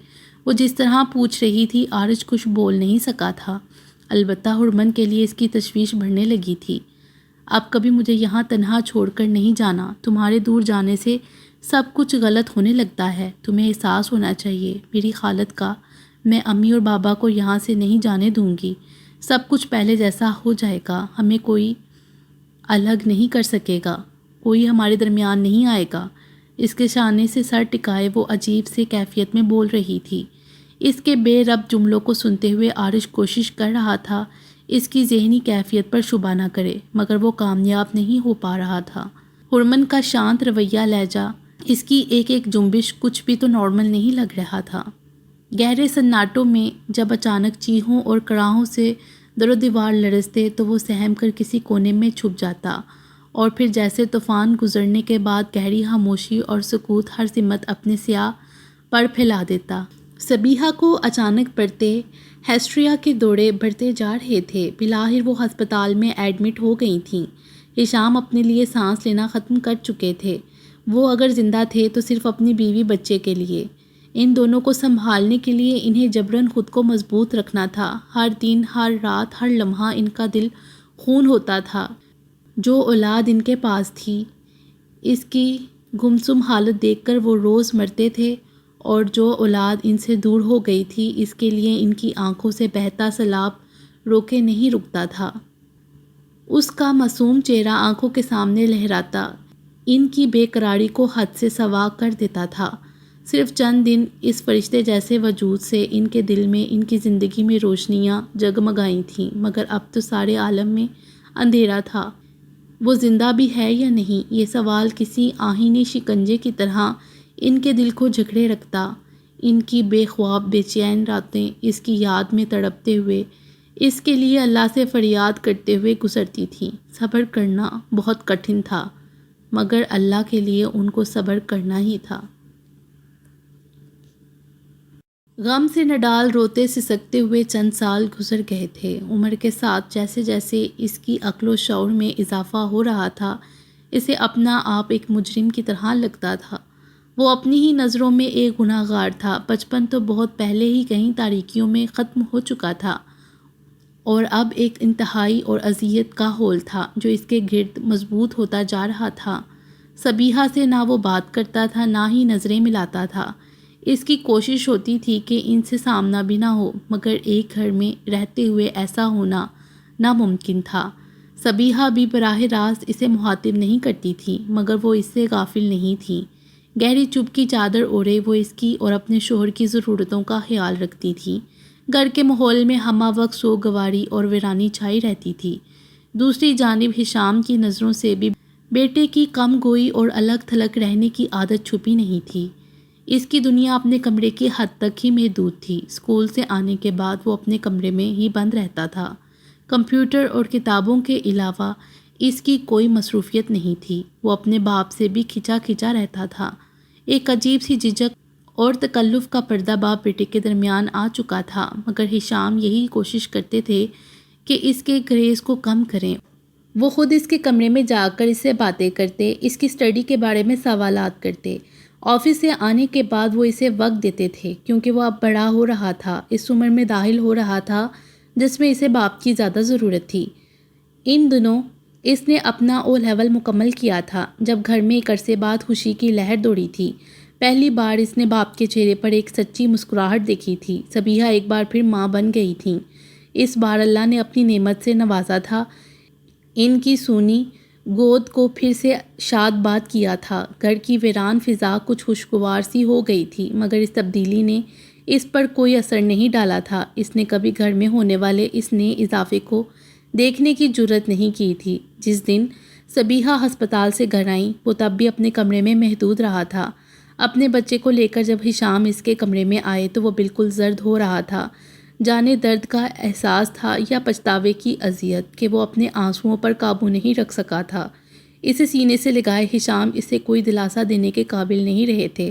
وہ جس طرح پوچھ رہی تھی، عارج کچھ بول نہیں سکا تھا۔ البتہ ہرمن کے لیے اس کی تشویش بڑھنے لگی تھی۔ اب کبھی مجھے یہاں تنہا چھوڑ کر نہیں جانا، تمہارے دور جانے سے سب کچھ غلط ہونے لگتا ہے۔ تمہیں احساس ہونا چاہیے میری حالت کا۔ میں امی اور بابا کو یہاں سے نہیں جانے دوں گی۔ سب کچھ پہلے جیسا ہو جائے گا، ہمیں کوئی الگ نہیں کر سکے گا، کوئی ہمارے درمیان نہیں آئے گا۔ اس کے شانے سے سر ٹکائے وہ عجیب سے کیفیت میں بول رہی تھی۔ اس کے بے ربط جملوں کو سنتے ہوئے عارج کوشش کر رہا تھا اس کی ذہنی کیفیت پر شبہ نہ کرے، مگر وہ کامیاب نہیں ہو پا رہا تھا۔ ہرمن کا شانت رویہ، لہجہ، اس کی ایک ایک جنبش کچھ بھی تو نارمل نہیں لگ رہا تھا۔ گہرے سناٹوں میں جب اچانک چیخوں اور کڑاہوں سے در و دیوار لرزتے تو وہ سہم کر کسی کونے میں چھپ جاتا، اور پھر جیسے طوفان گزرنے کے بعد گہری خاموشی اور سکوت ہر سمت اپنے سیاہ پر پھیلا دیتا۔ صبیحہ کو اچانک بڑھتے ہسٹریا کے دورے بڑھتے جا رہے تھے۔ بالآخر وہ ہسپتال میں ایڈمٹ ہو گئی تھیں۔ ہشام اپنے لیے سانس لینا ختم کر چکے تھے۔ وہ اگر زندہ تھے تو صرف اپنی بیوی بچے کے لیے۔ ان دونوں کو سنبھالنے کے لیے انہیں جبراً خود کو مضبوط رکھنا تھا۔ ہر دن، ہر رات، ہر لمحہ ان کا دل خون ہوتا تھا۔ جو اولاد ان کے پاس تھی، اس کی گمسم حالت دیکھ کر وہ روز مرتے تھے، اور جو اولاد ان سے دور ہو گئی تھی، اس کے لیے ان کی آنکھوں سے بہتا سیلاب روکے نہیں رکتا تھا۔ اس کا معصوم چہرہ آنکھوں کے سامنے لہراتا ان کی بے قراری کو حد سے سوا کر دیتا تھا۔ صرف چند دن اس فرشتے جیسے وجود سے ان کے دل میں، ان کی زندگی میں روشنیاں جگمگائی تھیں، مگر اب تو سارے عالم میں اندھیرا تھا۔ وہ زندہ بھی ہے یا نہیں، یہ سوال کسی آہنی شکنجے کی طرح ان کے دل کو جکڑے رکھتا۔ ان کی بے خواب بے چین راتیں اس کی یاد میں تڑپتے ہوئے، اس کے لیے اللہ سے فریاد کرتے ہوئے گزرتی تھیں۔ صبر کرنا بہت کٹھن تھا، مگر اللہ کے لیے ان کو صبر کرنا ہی تھا۔ غم سے نہ ڈال روتے سسکتے ہوئے چند سال گزر گئے تھے۔ عمر کے ساتھ جیسے جیسے اس کی عقل و شعور میں اضافہ ہو رہا تھا، اسے اپنا آپ ایک مجرم کی طرح لگتا تھا۔ وہ اپنی ہی نظروں میں ایک گناہ گار تھا۔ بچپن تو بہت پہلے ہی کہیں تاریکیوں میں ختم ہو چکا تھا، اور اب ایک انتہائی اور اذیت کا ہول تھا جو اس کے گرد مضبوط ہوتا جا رہا تھا۔ صبیحہ سے نہ وہ بات کرتا تھا، نہ ہی نظریں ملاتا تھا۔ اس کی کوشش ہوتی تھی کہ ان سے سامنا بھی نہ ہو، مگر ایک گھر میں رہتے ہوئے ایسا ہونا ناممکن تھا۔ صبیحہ بھی براہ راست اسے مخاطب نہیں کرتی تھی، مگر وہ اس سے غافل نہیں تھی۔ گہری چپ کی چادر اوڑھے وہ اس کی اور اپنے شوہر کی ضرورتوں کا خیال رکھتی تھی۔ گھر کے ماحول میں ہمہ وقت سوگواری اور ویرانی چھائی رہتی تھی۔ دوسری جانب ہشام کی نظروں سے بھی بیٹے کی کم گوئی اور الگ تھلگ رہنے کی عادت چھپی نہیں تھی۔ اس کی دنیا اپنے کمرے کی حد تک ہی محدود تھی۔ اسکول سے آنے کے بعد وہ اپنے کمرے میں ہی بند رہتا تھا۔ کمپیوٹر اور کتابوں کے علاوہ اس کی کوئی مصروفیت نہیں تھی۔ وہ اپنے باپ سے بھی کھچا کھچا رہتا تھا۔ ایک عجیب سی جھجک اور تکلف کا پردہ باپ بیٹے کے درمیان آ چکا تھا، مگر ہشام یہی کوشش کرتے تھے کہ اس کے گریز کو کم کریں۔ وہ خود اس کے کمرے میں جا کر اس سے باتیں کرتے، اس کی اسٹڈی کے بارے میں سوالات کرتے۔ آفس سے آنے کے بعد وہ اسے وقت دیتے تھے، کیونکہ وہ اب بڑا ہو رہا تھا، اس عمر میں داخل ہو رہا تھا جس میں اسے باپ کی زیادہ ضرورت تھی۔ ان دنوں اس نے اپنا او لیول مکمل کیا تھا، جب گھر میں ایک عرصے بعد خوشی کی لہر دوڑی تھی۔ پہلی بار اس نے باپ کے چہرے پر ایک سچی مسکراہٹ دیکھی تھی۔ صبیحہ ایک بار پھر ماں بن گئی تھیں۔ اس بار اللہ نے اپنی نعمت سے نوازا تھا، ان کی سونی گود کو پھر سے شاد باد کیا تھا۔ گھر کی ویران فضا کچھ خوشگوار سی ہو گئی تھی، مگر اس تبدیلی نے اس پر کوئی اثر نہیں ڈالا تھا۔ اس نے کبھی گھر میں ہونے والے اس نئے اضافے کو دیکھنے کی جرأت نہیں کی تھی۔ جس دن صبیحہ ہسپتال سے گھر آئیں، وہ تب بھی اپنے کمرے میں محدود رہا تھا۔ اپنے بچے کو لے کر جب ہشام اس کے کمرے میں آئے تو وہ بالکل زرد ہو رہا تھا۔ جانے درد کا احساس تھا یا پچھتاوے کی اذیت کہ وہ اپنے آنسوؤں پر قابو نہیں رکھ سکا تھا۔ اسے سینے سے لگائے ہشام اسے کوئی دلاسا دینے کے قابل نہیں رہے تھے۔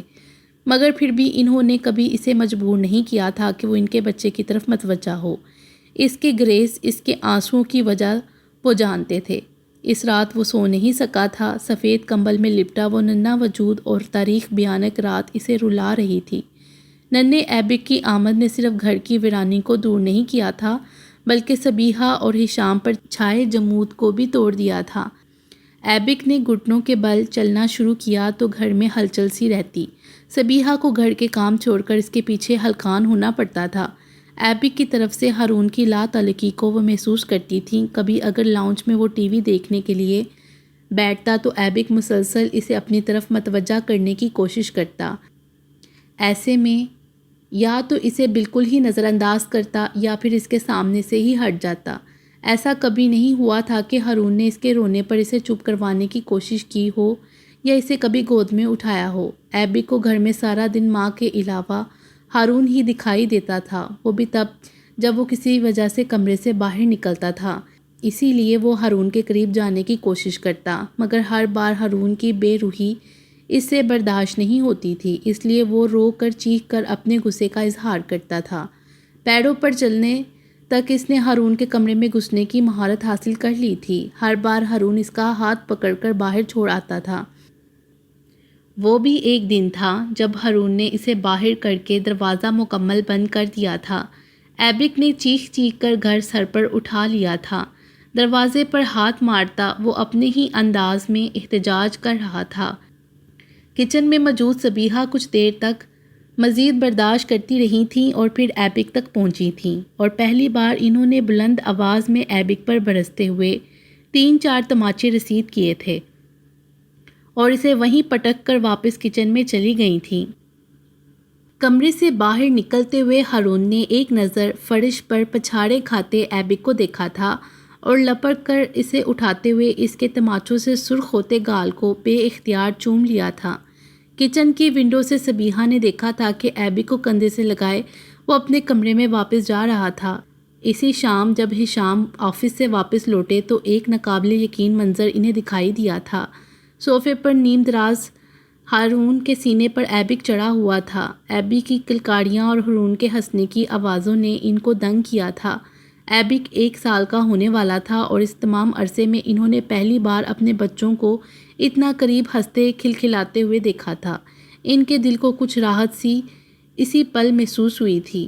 مگر پھر بھی انہوں نے کبھی اسے مجبور نہیں کیا تھا کہ وہ ان کے بچے کی طرف متوجہ ہو۔ اس کے گریز، اس کے آنسوؤں کی وجہ وہ جانتے تھے۔ اس رات وہ سو نہیں سکا تھا۔ سفید کمبل میں لپٹا وہ ننھا وجود اور تاریخ بیانک رات اسے رلا رہی تھی۔ ننھے ایبک کی آمد نے صرف گھر کی ویرانی کو دور نہیں کیا تھا، بلکہ صبیحہ اور ہشام پر چھائے جمود کو بھی توڑ دیا تھا۔ ایبک نے گھٹنوں کے بل چلنا شروع کیا تو گھر میں ہلچل سی رہتی۔ صبیحہ کو گھر کے کام چھوڑ کر اس کے پیچھے ہلکان ہونا پڑتا تھا۔ ایبک کی طرف سے ہارون کی لا تعلقی کو وہ محسوس کرتی تھیں۔ کبھی اگر لاؤنج میں وہ ٹی وی دیکھنے کے لیے بیٹھتا تو ایبک مسلسل اسے اپنی طرف متوجہ کرنے کی کوشش کرتا۔ ایسے میں یا تو اسے بالکل ہی نظر انداز کرتا یا پھر اس کے سامنے سے ہی ہٹ جاتا۔ ایسا کبھی نہیں ہوا تھا کہ ہارون نے اس کے رونے پر اسے چپ کروانے کی کوشش کی ہو یا اسے کبھی گود میں اٹھایا ہو۔ ایبک کو گھر میں سارا دن ماں کے علاوہ ہارون ہی دکھائی دیتا تھا، وہ بھی تب جب وہ کسی وجہ سے کمرے سے باہر نکلتا تھا۔ اسی لیے وہ ہارون کے قریب جانے کی کوشش کرتا، مگر ہر بار ہارون کی بے روحی اس سے برداشت نہیں ہوتی تھی، اس لیے وہ رو کر چیخ کر اپنے غصے کا اظہار کرتا تھا۔ پیروں پر چلنے تک اس نے ہارون کے کمرے میں گھسنے کی مہارت حاصل کر لی تھی۔ ہر بار ہارون اس کا ہاتھ پکڑ کر باہر چھوڑ آتا تھا۔ وہ بھی ایک دن تھا جب ہارون نے اسے باہر کر کے دروازہ مکمل بند کر دیا تھا۔ ایبک نے چیخ چیخ کر گھر سر پر اٹھا لیا تھا۔ دروازے پر ہاتھ مارتا وہ اپنے ہی انداز میں احتجاج کر رہا تھا۔ کچن میں موجود صبیحہ کچھ دیر تک مزید برداشت کرتی رہی تھیں اور پھر ایبک تک پہنچی تھیں، اور پہلی بار انہوں نے بلند آواز میں ایبک پر برستے ہوئے 3-4 تماچے رسید کیے تھے اور اسے وہیں پٹک کر واپس کچن میں چلی گئی تھیں۔ کمرے سے باہر نکلتے ہوئے ہارون نے ایک نظر فرش پر پچھاڑے کھاتے ایبک کو دیکھا تھا اور لپک کر اسے اٹھاتے ہوئے اس کے تماچوں سے سرخ ہوتے گال کو بے اختیار چوم لیا تھا۔ کچن کی ونڈو سے صبیحہ نے دیکھا تھا کہ ایبک کو کندھے سے لگائے وہ اپنے کمرے میں واپس جا رہا تھا۔ اسی شام جب ہشام آفس سے واپس لوٹے تو ایک ناقابل یقین منظر انہیں دکھائی دیا تھا۔ صوفے پر نیم دراز ہارون کے سینے پر ایبک چڑھا ہوا تھا۔ ایبک کی کلکاریاں اور ہارون کے ہنسنے کی آوازوں نے ان کو دنگ کیا تھا۔ ایبک 1 سال کا ہونے والا تھا اور اس تمام عرصے میں انہوں نے پہلی بار اپنے بچوں کو اتنا قریب ہنستے کھلکھلاتے ہوئے دیکھا تھا۔ ان کے دل کو کچھ راحت سی اسی پل محسوس ہوئی تھی۔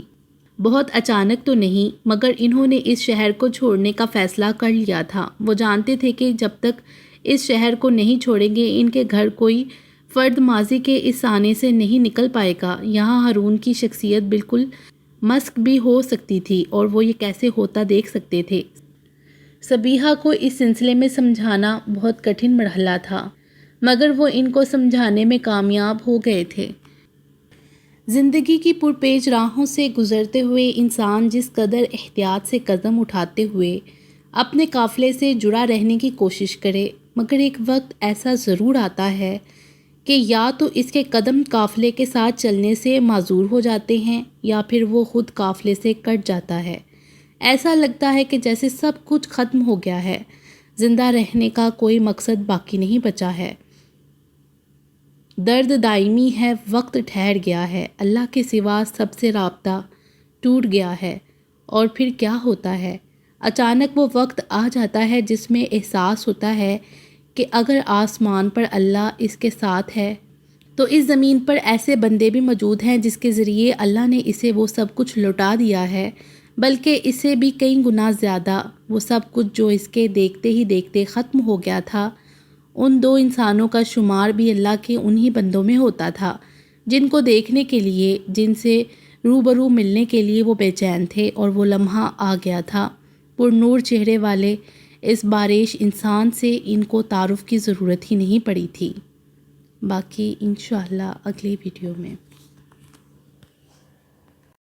بہت اچانک تو نہیں، مگر انہوں نے اس شہر کو چھوڑنے کا فیصلہ کر لیا تھا۔ وہ جانتے تھے کہ جب تک اس شہر کو نہیں چھوڑیں گے ان کے گھر کوئی فرد ماضی کے اس سانے سے نہیں نکل پائے گا۔ یہاں ہارون کی شخصیت بالکل مسخ بھی ہو سکتی تھی اور وہ یہ کیسے ہوتا دیکھ سکتے تھے۔ صبیحہ کو اس سلسلے میں سمجھانا بہت کٹھن مرحلہ تھا، مگر وہ ان کو سمجھانے میں کامیاب ہو گئے تھے۔ زندگی کی پرپیچ راہوں سے گزرتے ہوئے انسان جس قدر احتیاط سے قدم اٹھاتے ہوئے اپنے قافلے سے جڑا رہنے کی کوشش کرے، مگر ایک وقت ایسا ضرور آتا ہے کہ یا تو اس کے قدم قافلے کے ساتھ چلنے سے معذور ہو جاتے ہیں یا پھر وہ خود قافلے سے کٹ جاتا ہے۔ ایسا لگتا ہے کہ جیسے سب کچھ ختم ہو گیا ہے، زندہ رہنے کا کوئی مقصد باقی نہیں بچا ہے۔ درد دائمی ہے، وقت ٹھہر گیا ہے، اللہ کے سوا سب سے رابطہ ٹوٹ گیا ہے۔ اور پھر کیا ہوتا ہے؟ اچانک وہ وقت آ جاتا ہے جس میں احساس ہوتا ہے کہ اگر آسمان پر اللہ اس کے ساتھ ہے تو اس زمین پر ایسے بندے بھی موجود ہیں جس کے ذریعے اللہ نے اسے وہ سب کچھ لوٹا دیا ہے، بلکہ اسے بھی کئی گنا زیادہ۔ وہ سب کچھ جو اس کے دیکھتے ہی دیکھتے ختم ہو گیا تھا، ان 2 انسانوں کا شمار بھی اللہ کے انہی بندوں میں ہوتا تھا جن کو دیکھنے کے لیے، جن سے روبرو ملنے کے لیے وہ بے چین تھے، اور وہ لمحہ آ گیا تھا۔ پر نور چہرے والے اس باریش انسان سے ان کو تعارف کی ضرورت ہی نہیں پڑی تھی۔ باقی انشاءاللہ اگلی ویڈیو میں۔